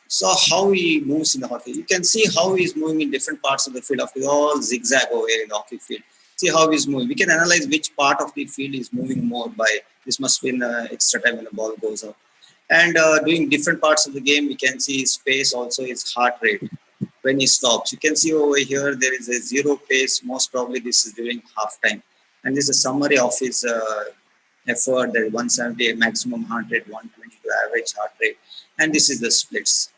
saw how he moves in the hockey. You can see how he's moving in different parts of the field. Of all zigzag over here in the hockey field. See how he's moving. We can analyze which part of the field is moving more by, this must be in extra time when the ball goes out. And doing different parts of the game, we can see his pace, also his heart rate when he stops. You can see over here, there is a zero pace. Most probably this is during halftime. And this is a summary of his effort, the 170 maximum heart rate, 122 average heart rate. And this is the splits.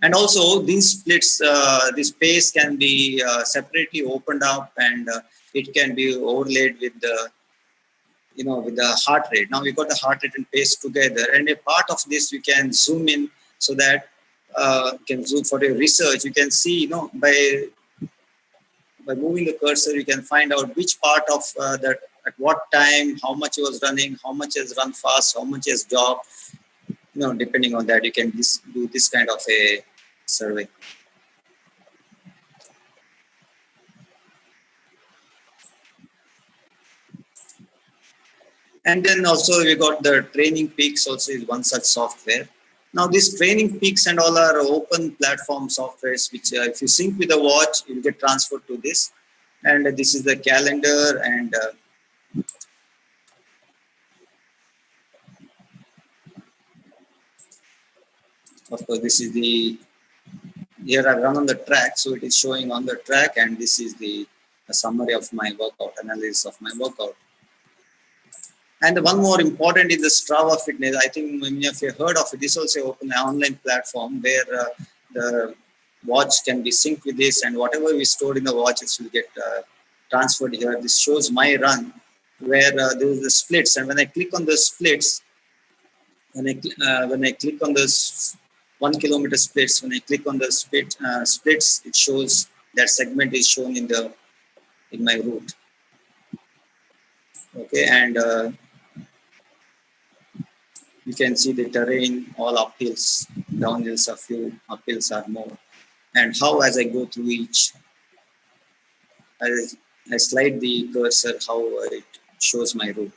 And also these splits, this pace can be separately opened up, and it can be overlaid with the, with the heart rate. Now we got the heart rate and pace together, and a part of this we can zoom in so that can zoom for the research. You can see, by moving the cursor, you can find out which part of that, at what time, how much he was running, how much has run fast, how much has jogged. Depending on that, you can do this kind of a survey. And then also we got the training peaks also is one such software. Now these training peaks and all are open platform softwares, which if you sync with the watch, you'll get transferred to this. And this is the calendar, and of course this is here I run on the track, so it is showing on the track, and this is the summary of my workout, analysis of my workout. And one more important is the Strava Fitness. I think many of you have heard of it. This is also open online platform where the watch can be synced with this, and whatever we stored in the watches will get transferred here. This shows my run, where there is the splits, and when I click on the splits, when I click on this 1 kilometer splits, when I click on the splits, it shows that segment is shown in my route. Okay, and You can see the terrain, all uphills, downhills a few, uphills are more. And how as I go through each, as I slide the cursor, how it shows my route.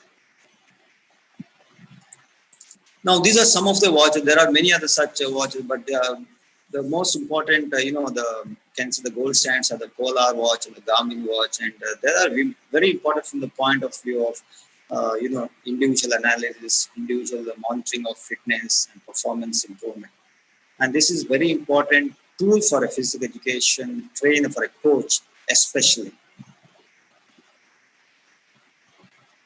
Now, these are some of the watches. There are many other such watches, but the most important, the can see the gold standards are the Polar watch and the Garmin watch, and they are very important from the point of view of, individual analysis, individual monitoring of fitness and performance improvement. And this is very important tool for a physical education trainer, for a coach, especially.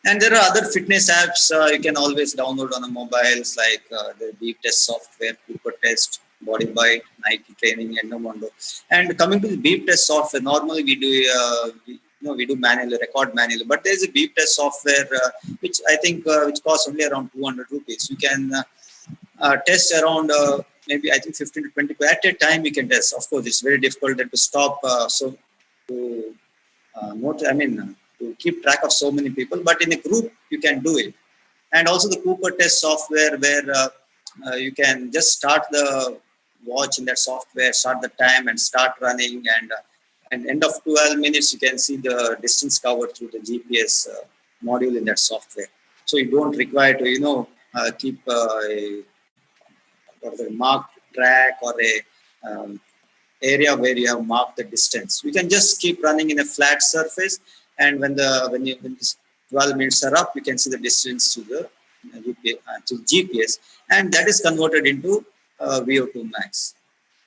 And there are other fitness apps you can always download on the mobiles, like the Deep Test software, Cooper Test, Body Byte, Nike Training, and Endomondo. And coming to the Deep Test software, normally we do we do manually, record manually, but there is a Deep Test software which I think which costs only around 200 rupees. You can test around maybe I think 15 to 20 at a time. You can test. Of course, it's very difficult to stop. To to keep track of so many people, but in a group you can do it. And also the Cooper Test software, where you can just start the watch in that software, start the time and start running, and end of 12 minutes you can see the distance covered through the GPS module in that software. So you don't require to keep a marked track or a area where you have marked the distance. You can just keep running in a flat surface, and when the 12 minutes are up, you can see the distance to the GPS, and that is converted into VO2 max.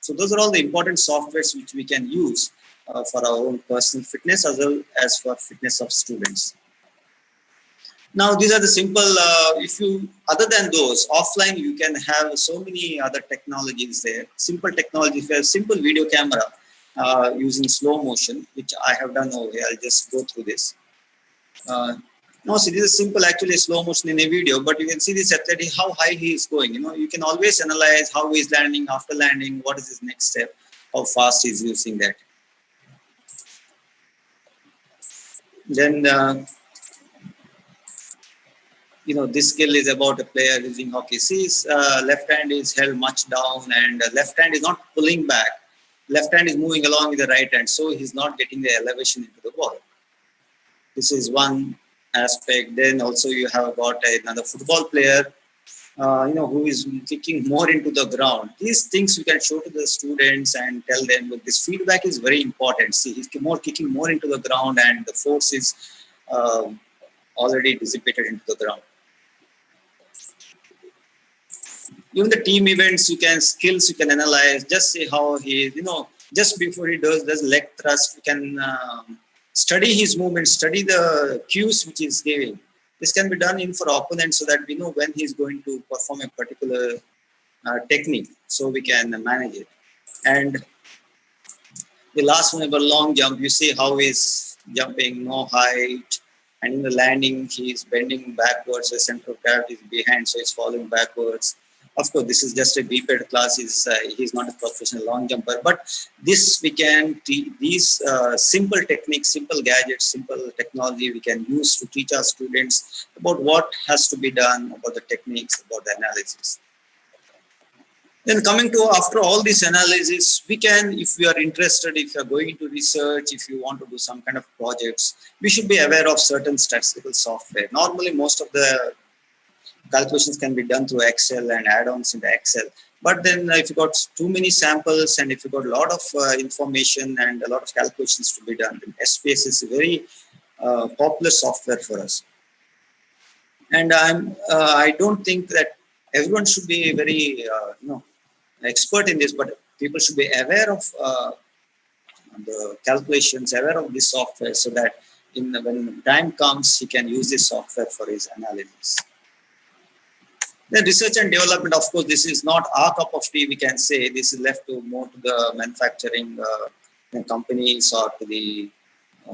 So those are all the important softwares which we can use for our own personal fitness as well as for fitness of students. Now, these are the simple, other than those, offline, you can have so many other technologies there. Simple technology, if you have simple video camera using slow motion, which I have done over here, I'll just go through this. No, see, this is simple, actually slow motion in a video, but you can see this athlete, how high he is going. You can always analyze how he is landing, after landing, what is his next step, how fast he is using that. Then, this skill is about a player using hockey. See, his left hand is held much down, and left hand is not pulling back. Left hand is moving along with the right hand, so he's not getting the elevation into the ball. This is one aspect. Then also you have got another football player, who is kicking more into the ground. These things you can show to the students and tell them, look, this feedback is very important. See, he's kicking more into the ground, and the force is already dissipated into the ground. Even the team events, skills you can analyze. Just see how he, just before he does leg thrust, you can study his movement, study the cues which he's giving. This can be done for opponents so that we know when he's going to perform a particular technique, so we can manage it. And the last one about long jump, you see how he's jumping, no height, and in the landing he's bending backwards, the center of gravity is behind, so he's falling backwards. Of course, this is just a BPED class. He's not a professional long jumper, but this we can these simple techniques, simple gadgets, simple technology we can use to teach our students about what has to be done, about the techniques, about the analysis. Then coming to, after all this analysis, we can, if we are interested, if you are going into research, if you want to do some kind of projects, we should be aware of certain statistical software. Normally, most of the calculations can be done through Excel and add-ons into Excel. But then if you got too many samples and if you got a lot of information and a lot of calculations to be done, then SPS is a very popular software for us. And I don't think that everyone should be very expert in this, but people should be aware of the calculations, aware of this software, so that when the time comes, he can use this software for his analysis. The research and development, of course, this is not our cup of tea, we can say. This is left more to the manufacturing companies or to the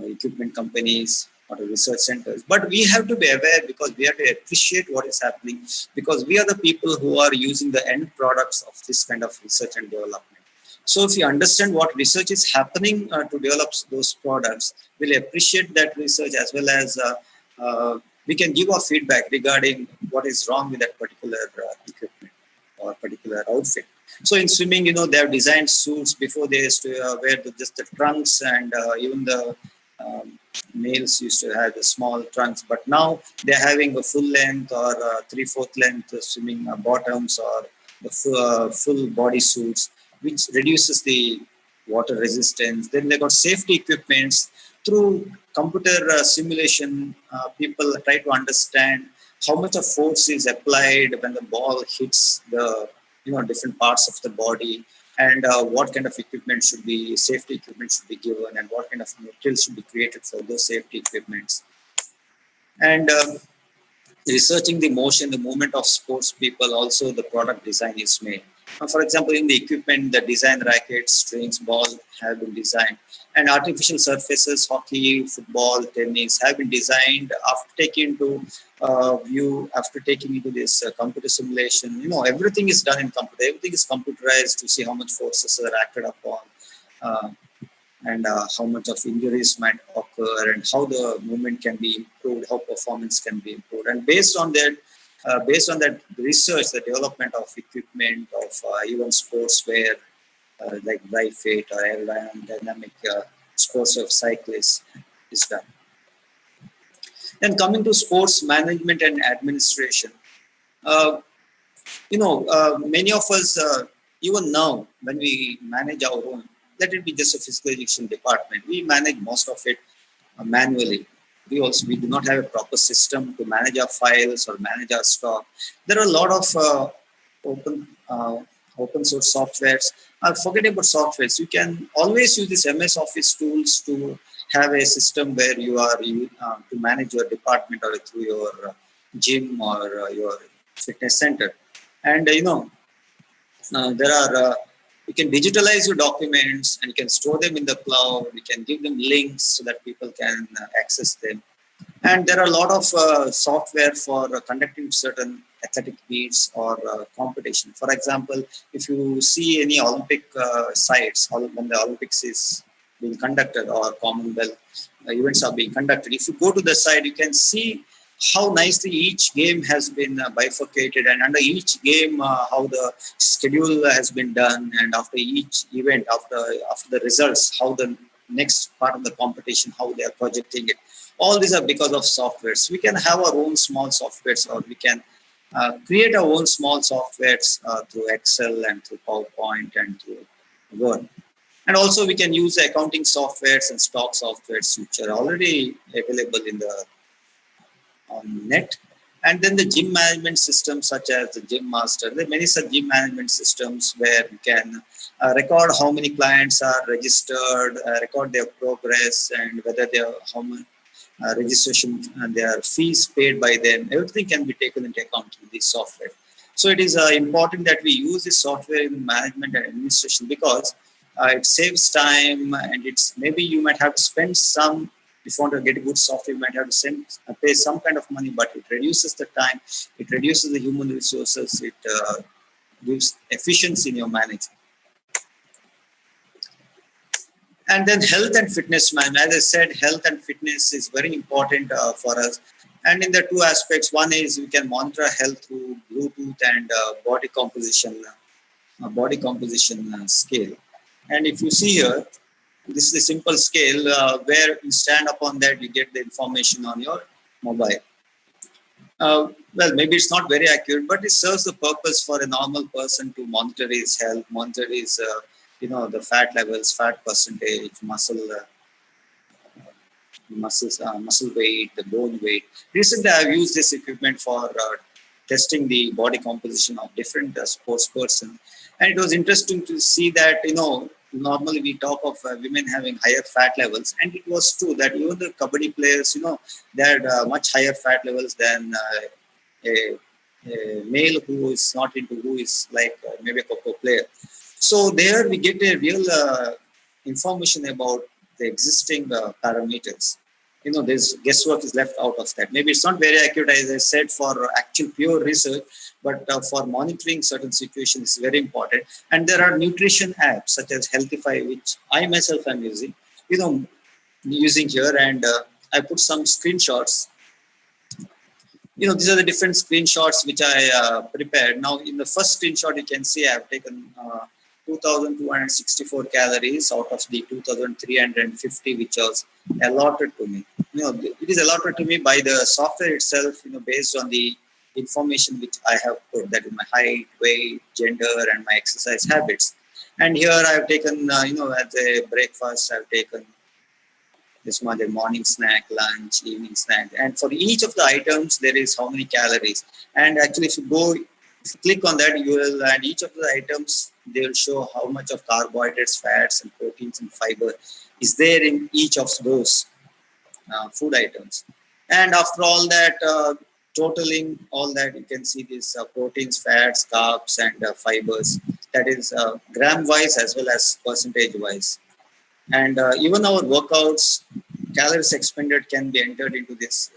equipment companies or the research centers. But we have to be aware, because we have to appreciate what is happening, because we are the people who are using the end products of this kind of research and development. So if you understand what research is happening to develop those products, we'll appreciate that research, as well as we can give our feedback regarding what is wrong with that particular equipment or particular outfit. So in swimming, they have designed suits. Before they used to wear just the trunks, and even the males used to have the small trunks. But now they're having a full length or 3/4 length swimming bottoms, or the full body suits, which reduces the water resistance. Then they got safety equipments. Through computer simulation, people try to understand how much of force is applied when the ball hits the different parts of the body, and what kind of equipment should be, safety equipment should be given, and what kind of materials should be created for those safety equipments. And researching the motion, the movement of sports people, also the product design is made. For example, in the equipment, the design rackets, strings, ball have been designed, and artificial surfaces, hockey, football, tennis have been designed after taking into view, after taking into this computer simulation. Everything is done in computer. Everything is computerized to see how much forces are acted upon, and how much of injuries might occur, and how the movement can be improved, how performance can be improved. And based on that research, the development of equipment, of even sportswear like dry fit or aerodynamic sports of cyclists is done. Then coming to sports management and administration, many of us, even now, when we manage our own, let it be just a physical education department, we manage most of it manually. We do not have a proper system to manage our files or manage our stock. There are a lot of open source softwares. Forget about softwares. You can always use this MS Office tools to have a system where you are to manage your department, or through your gym or your fitness center. And there are you can digitalize your documents, and you can store them in the cloud. You can give them links so that people can access them. And there are a lot of software for conducting certain athletic meets or competition. For example, if you see any Olympic sites, when the Olympics is being conducted, or Commonwealth events are being conducted, if you go to the site, you can see how nicely each game has been bifurcated, and under each game how the schedule has been done, and after each event, after the results, how the next part of the competition, how they are projecting it. All these are because of softwares. We can have our own small softwares, or we can create our own small softwares through Excel and through PowerPoint and through Word. And also we can use accounting softwares and stock softwares, which are already available in the on net. And then the gym management systems, such as the Gym Master. There are many such gym management systems where you can record how many clients are registered, record their progress, and whether they are how much registration and their fees paid by them. Everything can be taken into account in this software. So it is important that we use this software in management and administration, because it saves time, and it's maybe you might have to spend some. If you want to get a good software, you might have to pay some kind of money, but it reduces the time, it reduces the human resources, it gives efficiency in your management. And then health and fitness, man. As I said, health and fitness is very important for us. And in the two aspects, one is we can monitor health through Bluetooth and body composition scale. And if you see here, this is a simple scale where you stand upon that, you get the information on your mobile. Well, maybe it's not very accurate, but it serves the purpose for a normal person to monitor his health, monitor his, the fat levels, fat percentage, muscle weight, the bone weight. Recently, I've used this equipment for testing the body composition of different sports persons. And it was interesting to see that, normally we talk of women having higher fat levels, and it was true that even the kabaddi players, they had much higher fat levels than a male who is not who is like maybe a coco player. So there we get a real information about the existing parameters. There's guesswork is left out of that. Maybe it's not very accurate, as I said, for actual pure research, but for monitoring certain situations is very important. And there are nutrition apps such as Healthify, which I myself am using, using here, and I put some screenshots These are the different screenshots which I prepared. Now, in the first screenshot, you can see I have taken 2,264 calories out of the 2,350 which was allotted to me. It is allotted to me by the software itself, based on the information which I have put, that is my height, weight, gender, and my exercise habits. And here I have taken, as a breakfast, I have taken this one, the morning snack, lunch, evening snack. And for each of the items, there is how many calories. And actually, if you click on that, you will, and each of the items, they will show how much of carbohydrates, fats, and proteins and fiber is there in each of those food items. And after all that, totaling all that, you can see these proteins, fats, carbs, and fibers. That is gram wise as well as percentage wise. And even our workouts, calories expended can be entered into this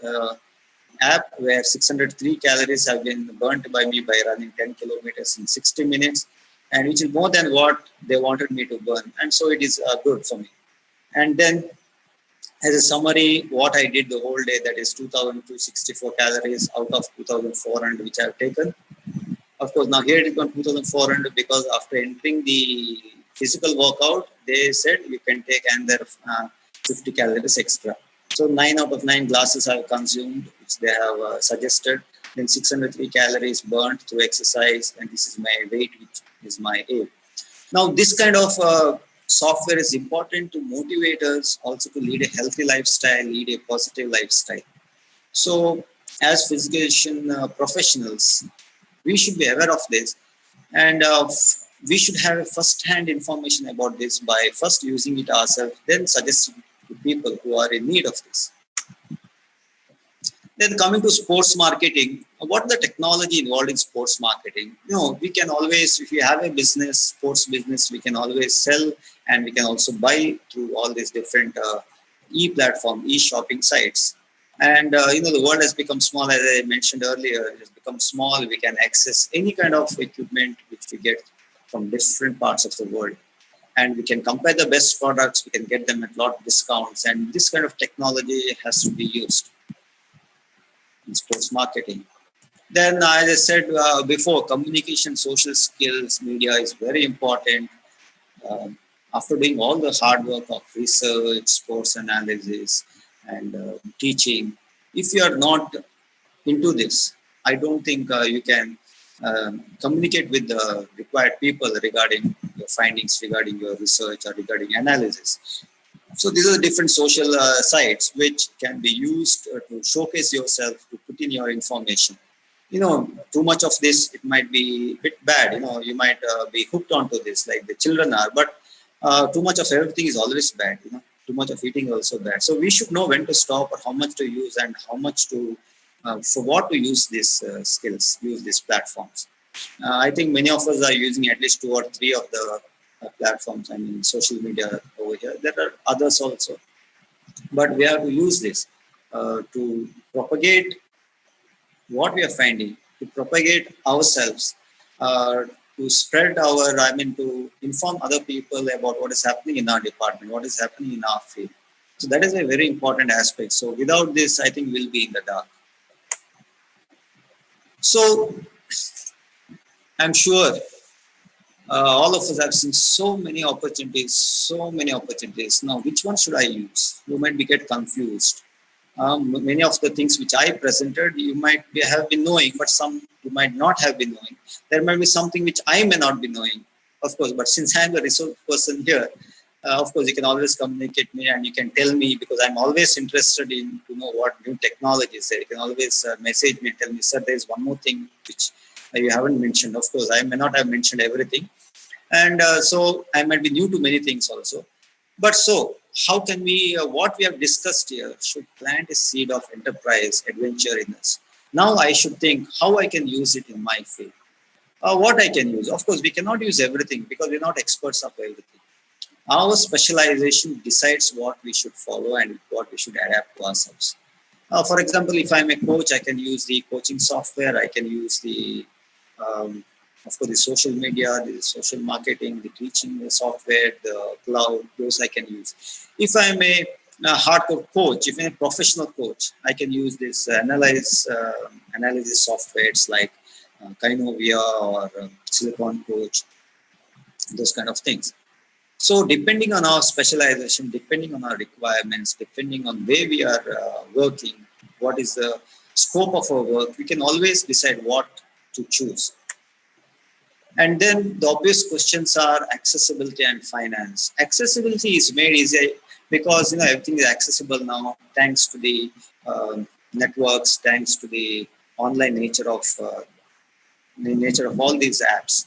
app, where 603 calories have been burnt by me by running 10 kilometers in 60 minutes, and which is more than what they wanted me to burn. And so it is good for me. And then, as a summary, what I did the whole day, that is 2,264 calories out of 2,400 which I have taken. Of course, now here it is on 2,400 because after entering the physical workout, they said you can take another 50 calories extra. So 9 out of 9 glasses I have consumed, which they have suggested. Then 603 calories burnt through exercise, and this is my weight, which is my age. Now, this kind of software is important to motivate us also to lead a healthy lifestyle, lead a positive lifestyle. So, as physician professionals, we should be aware of this, and we should have first-hand information about this by first using it ourselves, then suggesting to people who are in need of this. Then coming to sports marketing, what the technology involved in sports marketing? We can always, if you have a business, sports business, we can always sell, and we can also buy through all these different e-platform, e-shopping sites. And the world has become small, as I mentioned earlier. It has become small. We can access any kind of equipment which we get from different parts of the world, and we can compare the best products. We can get them at lot of discounts, and this kind of technology has to be used in sports marketing. Then, as I said before, communication, social skills, media is very important. After doing all the hard work of research, sports analysis, and teaching, if you are not into this, I don't think you can communicate with the required people regarding your findings, regarding your research, or regarding analysis. So these are the different social sites which can be used to showcase yourself, to put in your information. Too much of this, it might be a bit bad. You might be hooked onto this like the children are, but too much of everything is always bad. Too much of eating also bad. So we should know when to stop, or how much to use, and how much to, for what to use these skills, use these platforms. I think many of us are using at least 2 or 3 of the platforms, I mean social media over here. There are others also, but we have to use this to propagate what we are finding, to propagate ourselves, to spread our, to inform other people about what is happening in our department, what is happening in our field. So that is a very important aspect. So without this, I think we'll be in the dark. So I'm sure all of us have seen so many opportunities. Now, which one should I use? You might get confused. Many of the things which I presented, you might have been knowing, but some you might not have been knowing. There might be something which I may not be knowing, of course, but since I'm the resource person here, of course, you can always communicate me, and you can tell me, because I'm always interested in to know what new technology is there. You can always message me and tell me, sir, there's one more thing which you haven't mentioned. Of course, I may not have mentioned everything. And so I might be new to many things also. But so, how can we, what we have discussed here, should plant a seed of enterprise, adventure in us. Now I should think how I can use it in my field. What I can use. Of course, we cannot use everything because we're not experts of everything. Our specialization decides what we should follow and what we should adapt to ourselves. For example, if I'm a coach, I can use the coaching software. I can use the, of course, the social media, the social marketing, the teaching the software, the cloud, those I can use. If I'm a a hardcore coach, even a professional coach, I can use this analysis softwares like Kinovia or Silicon Coach, those kind of things. So depending on our specialization, depending on our requirements, depending on where we are working, what is the scope of our work, we can always decide what to choose. And then the obvious questions are accessibility and finance. Accessibility is made easy because everything is accessible now, thanks to the networks, thanks to the online nature of all these apps.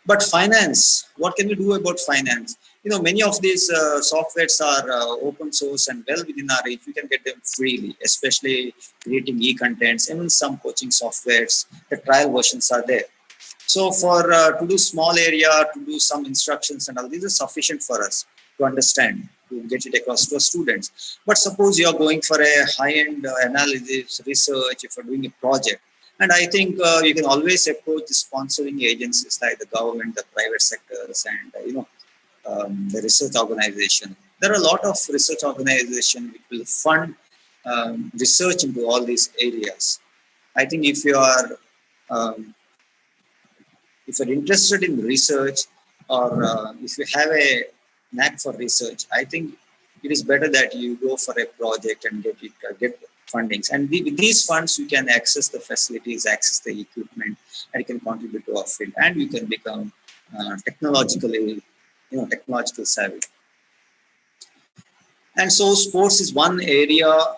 But finance, what can we do about finance? Many of these softwares are open source and well within our reach. We can get them freely, especially creating e-contents. Even some coaching softwares, the trial versions are there. So for to do small area, to do some instructions and all, these are sufficient for us to understand, to get it across to our students. But suppose you are going for a high-end analysis, research, if you're doing a project, and I think you can always approach the sponsoring agencies like the government, the private sectors, and the research organization. There are a lot of research organizations which will fund research into all these areas. I think um, if you're interested in research, or if you have a knack for research, I think it is better that you go for a project and get fundings. And with these funds, you can access the facilities, access the equipment, and you can contribute to our field, and you can become technological savvy. And so, sports is one area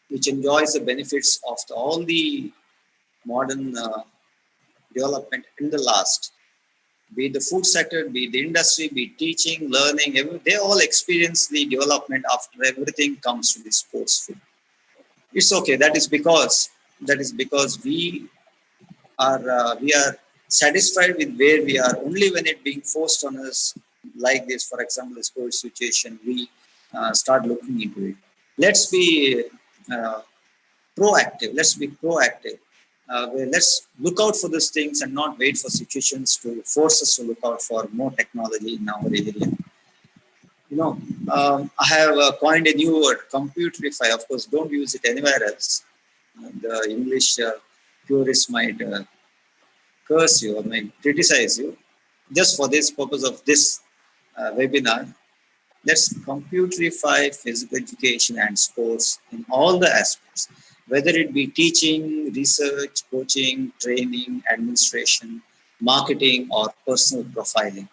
which enjoys the benefits of all the modern development in the last. Be it the food sector, be it the industry, be it teaching, learning, they all experience the development after everything comes to the sports field. It's okay. That is because we are satisfied with where we are. Only when it being forced on us like this, for example, the sports situation, we start looking into it. Let's be uh, proactive. Let's be proactive. Let's look out for these things and not wait for situations to force us to look out for more technology in our area. I have coined a new word, computerify. Of course, don't use it anywhere else. The English purists might curse you or might criticize you. Just for this purpose of this webinar, let's computerify physical education and sports in all the aspects, whether it be teaching, research, coaching, training, administration, marketing, or personal profiling.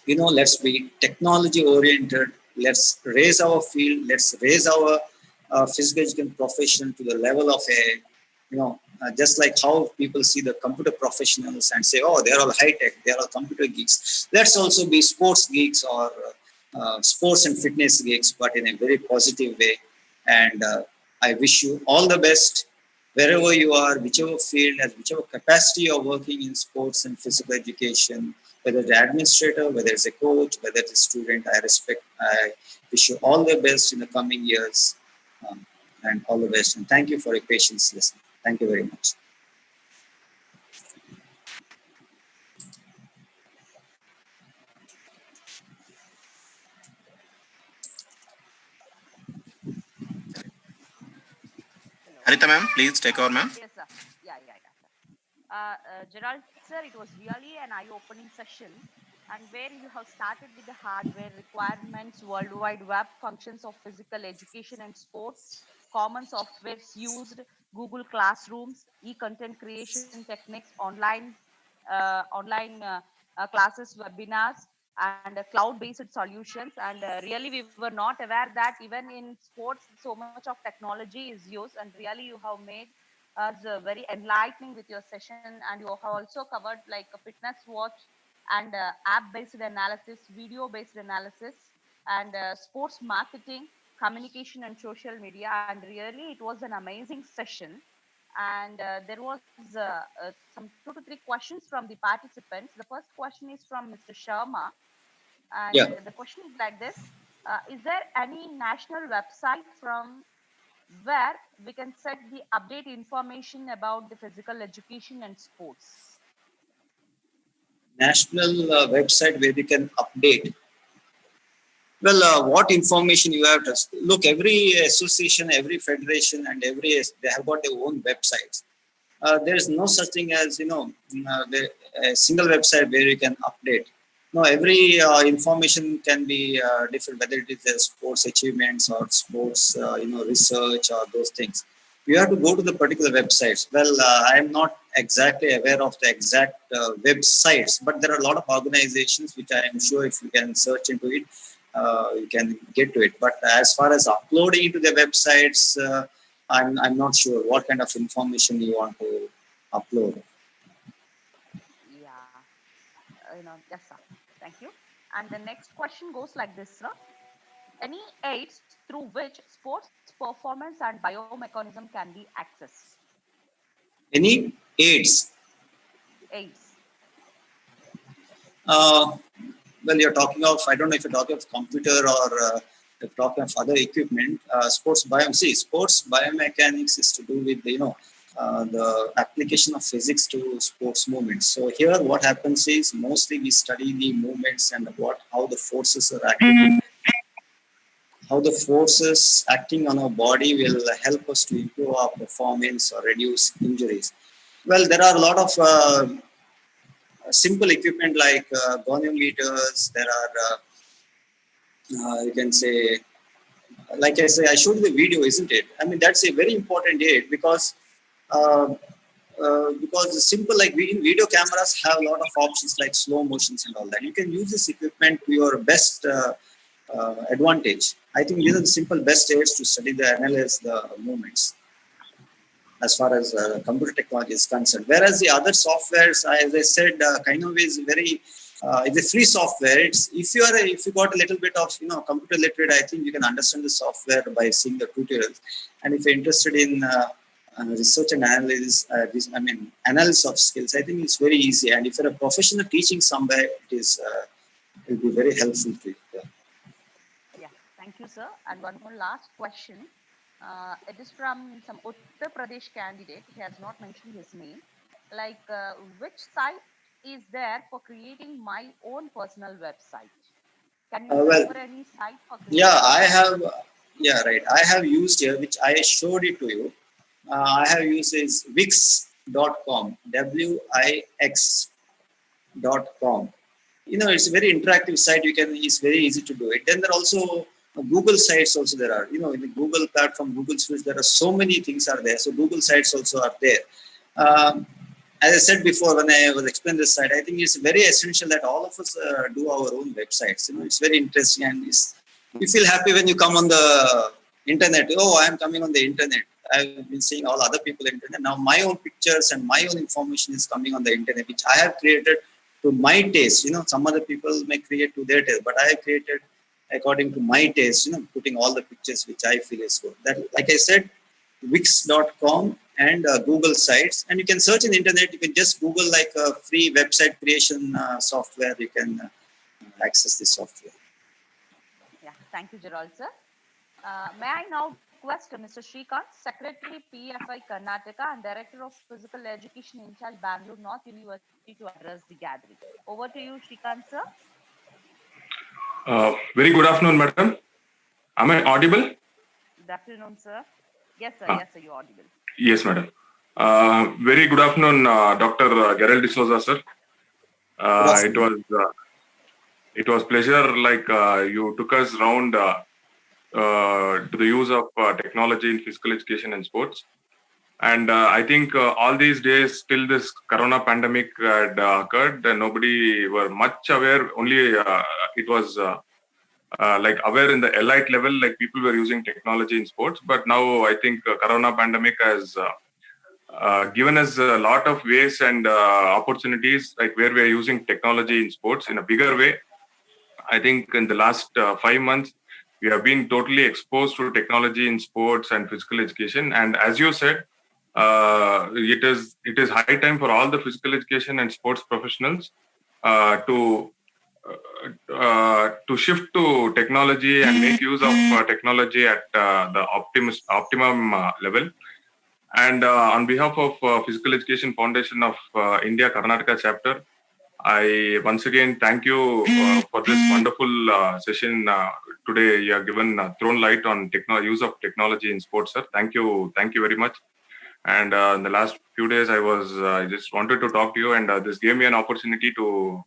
Let's be technology oriented. Let's raise our field. Let's raise our physical education profession to the level of just like how people see the computer professionals and say, oh, they're all high tech, they're all computer geeks. Let's also be sports geeks or sports and fitness geeks, but in a very positive way. And I wish you all the best wherever you are, whichever field, as whichever capacity you're working in sports and physical education, whether it's an administrator, whether it's a coach, whether it's a student. I wish you all the best in the coming years, and all the best. And thank you for your patience listening. Thank you very much. Hello. Haritha ma'am, please take over ma'am. Yes, sir. Yeah, sir. Gerald, sir, it was really an eye-opening session, and where you have started with the hardware requirements, World Wide Web functions of physical education and sports, common softwares used, Google Classrooms, e-content creation techniques, online classes, webinars, and cloud-based solutions. And really, we were not aware that even in sports, so much of technology is used. And really, you have made us very enlightening with your session, and you have also covered like a fitness watch and app-based analysis, video-based analysis, and sports marketing, communication, and social media. And really, it was an amazing session. And there was some 2 to 3 questions from the participants. The first question is from Mr. Sharma, and Yeah. the question is like this: is there any national website from where we can set the update information about the physical education and sports? National website where we can update. Well, what information you have to look? Every association, every federation, and they have got their own websites. There is no such thing as a single website where you can update. No, every information can be different, whether it is sports achievements or sports research or those things. You have to go to the particular websites. Well, I am not exactly aware of the exact websites, but there are a lot of organizations which I am sure if you can search into it, you can get to it. But as far as uploading into the websites, I'm not sure what kind of information you want to upload. Yeah, yes, sir. Thank you. And the next question goes like this, sir. Any aids through which sports performance and biomechanism can be accessed? Any aids? Aids. Well, you're talking of, I don't know if you're talking of computer or you're talking of other equipment. Sports biomechanics is to do with, the application of physics to sports movements. So here what happens is mostly we study the movements and how the forces are acting. How the forces acting on our body will help us to improve our performance or reduce injuries. Well, there are a lot of simple equipment like goniometers. There are, you can say, like I say, I showed you the video, isn't it? I mean, that's a very important aid uh, because the simple like video cameras have a lot of options like slow motions and all that. You can use this equipment to your best advantage. I think these are the simple best aids to study the analyze the movements as far as computer technology is concerned. Whereas the other softwares, as I said, Kainov is very it's a free software. If you got a little bit of computer literate, I think you can understand the software by seeing the tutorials. And if you're interested in research and analysis, analysis of skills, I think it's very easy. And if you're a professional teaching somewhere, it will be very helpful to you. Yeah, thank you, sir. And one more last question. It is from some Uttar Pradesh candidate. He has not mentioned his name. Like, which site is there for creating my own personal website? Can you Well, refer any site for yeah, creating I personal have. website? Yeah, right. I have used here, which I showed it to you. I have used is wix.com, wix.com. It's a very interactive site. It's very easy to do it. Then there are also Google sites also there are. In the Google platform, Google Suite, there are so many things are there. So Google sites also are there. Um, as I said before, when I was explaining this site, I think it's very essential that all of us do our own websites. It's very interesting and you feel happy when you come on the internet. Oh, I am coming on the internet. I've been seeing all other people on the internet. Now my own pictures and my own information is coming on the internet, which I have created to my taste. Some other people may create to their taste, but I have created according to my taste, putting all the pictures which I feel is good. That, like I said, wix.com and Google sites. And you can search in the internet. You can just Google like a free website creation software. You can access this software. Yeah, thank you, Gerald, sir. May I now request Mr. Shrikant, Secretary PFI Karnataka and Director of Physical Education in charge Bangalore North University to address the gathering. Over to you, Shrikant, sir. Very good afternoon, madam. Am I audible? Good afternoon, sir. Yes, sir. Yes, sir. You're audible. Yes, madam. Very good afternoon, Dr. Gerald D'Souza, sir. It was pleasure. Like you took us round to the use of technology in physical education and sports. And I think all these days, till this corona pandemic had occurred, nobody were much aware. Only it was like aware in the elite level, like people were using technology in sports. But now I think corona pandemic has given us a lot of ways and opportunities, like where we are using technology in sports in a bigger way. I think in the last 5 months, we have been totally exposed to technology in sports and physical education. And as you said, it is high time for all the physical education and sports professionals to shift to technology and make use of technology at the optimum level. And on behalf of Physical Education Foundation of India Karnataka chapter, I once again thank you for this wonderful session today. You have given thrown light on use of technology in sports, sir. Thank you very much. And in the last few days, I just wanted to talk to you, and this gave me an opportunity to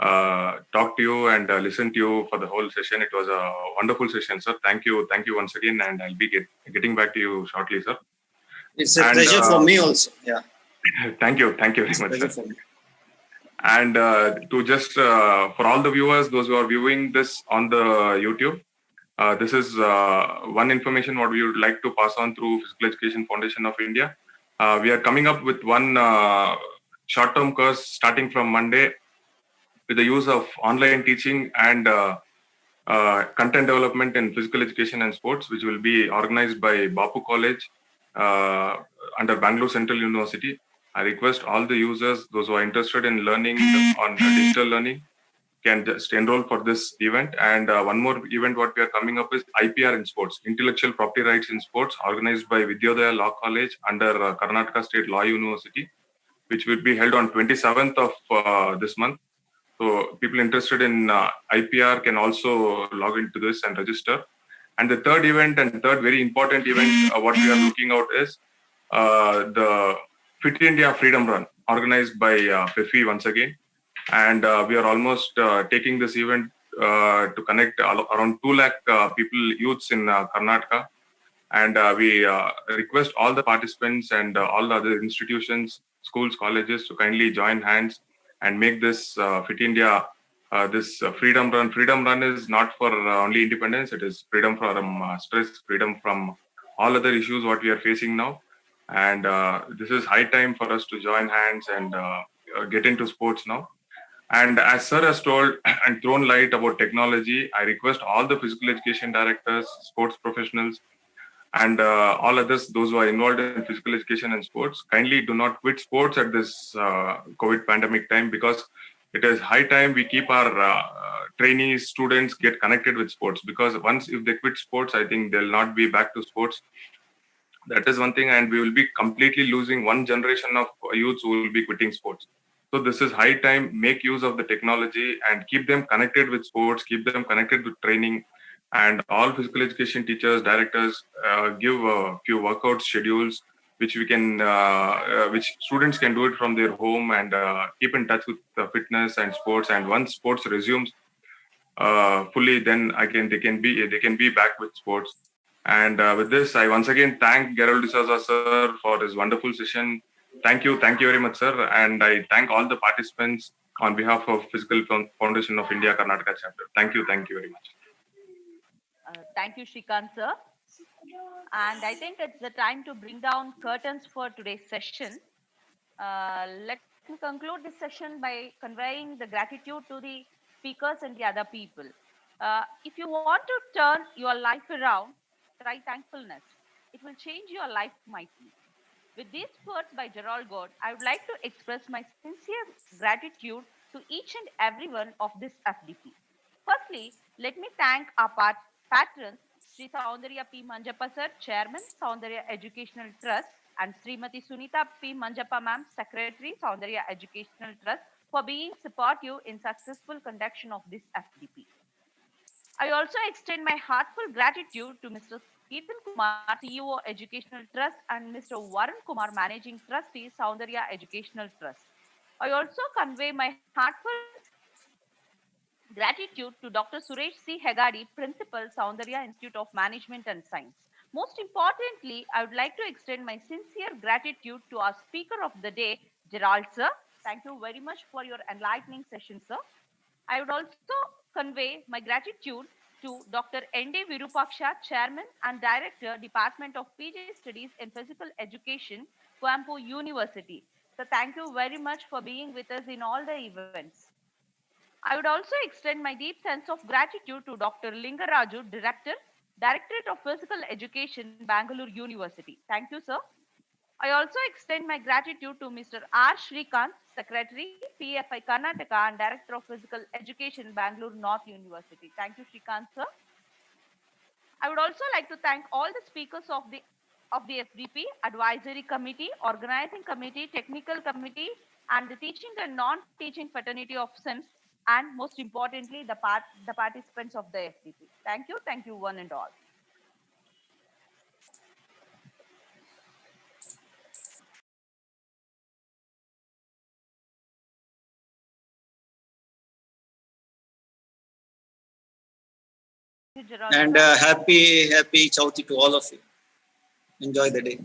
talk to you and listen to you for the whole session. It was a wonderful session, sir. Thank you once again, and I'll be getting back to you shortly, sir. It's a pleasure for me also. Yeah. Thank you very It's a much, pleasure sir. for me. And to just for all the viewers, those who are viewing this on the YouTube, this is one information what we would like to pass on through Physical Education Foundation of India. We are coming up with one short-term course starting from Monday with the use of online teaching and content development in physical education and sports, which will be organized by Bapu College under Bangalore Central University. I request all the users, those who are interested in learning on digital learning, can just enroll for this event. And one more event what we are coming up is IPR in sports, Intellectual Property Rights in Sports, organized by Vidyodaya Law College under Karnataka State Law University, which will be held on 27th of this month. So people interested in IPR can also log into this and register. And the third event and third very important event, what we are looking out is the Fit India Freedom Run, organized by Pefi once again. And we are almost taking this event to connect around 2 lakh people, youths in Karnataka. And we request all the participants and all the other institutions, schools, colleges to kindly join hands and make this Fit India, this freedom run. Freedom run is not for only independence. It is freedom from stress, freedom from all other issues what we are facing now. And this is high time for us to join hands and get into sports now. And as Sir has told and thrown light about technology, I request all the physical education directors, sports professionals, and all others, those who are involved in physical education and sports, kindly do not quit sports at this COVID pandemic time, because it is high time we keep our trainees, students get connected with sports, because once if they quit sports, I think they'll not be back to sports. That is one thing, and we will be completely losing one generation of youths who will be quitting sports. So this is high time, make use of the technology and keep them connected with sports, keep them connected with training, and all physical education teachers, directors give a few workout schedules which we can, which students can do it from their home and keep in touch with fitness and sports. And once sports resumes fully, then again they can be back with sports. And with this, I once again thank Gerald D'Souza sir for his wonderful session. Thank you very much, sir. And I thank all the participants on behalf of Physical Foundation of India Karnataka chapter. Thank you very much. Thank you, Shrikant sir. And I think it's the time to bring down curtains for today's session. Let me conclude this session by conveying the gratitude to the speakers and the other people. If you want to turn your life around, try thankfulness. It will change your life mightily. With these words by Gerald, I would like to express my sincere gratitude to each and every one of this FDP. Firstly, let me thank our patrons, Sri Soundarya P. Manjappa sir, Chairman, Soundarya Educational Trust, and Srimati Sunita P. Manjappa ma'am, Secretary, Soundarya Educational Trust, for being supportive in successful conduction of this FDP. I also extend my heartfelt gratitude to Mr. Ketan Kumar, CEO Educational Trust, and Mr. Varun Kumar, Managing Trustee, Soundarya Educational Trust. I also convey my heartfelt gratitude to Dr. Suresh C. Hegadi, Principal, Soundarya Institute of Management and Science. Most importantly, I would like to extend my sincere gratitude to our speaker of the day, Gerald sir. Thank you very much for your enlightening session, sir. I would also convey my gratitude to Dr. N.D. Virupaksha, Chairman and Director, Department of PG Studies in Physical Education, Coimbatore University. So thank you very much for being with us in all the events. I would also extend my deep sense of gratitude to Dr. Lingaraju, Directorate of Physical Education, Bangalore University. Thank you, sir. I also extend my gratitude to Mr. R. Shrikant, Secretary, PFI Karnataka, and Director of Physical Education, Bangalore North University. Thank you, Shrikant, sir. I would also like to thank all the speakers of the FDP, Advisory Committee, Organizing Committee, Technical Committee, and the teaching and non-teaching fraternity of SIMS, and most importantly, the participants of the FDP. Thank you, one and all. Thank you, Gerald. And happy Chauthi to all of you. Enjoy the day.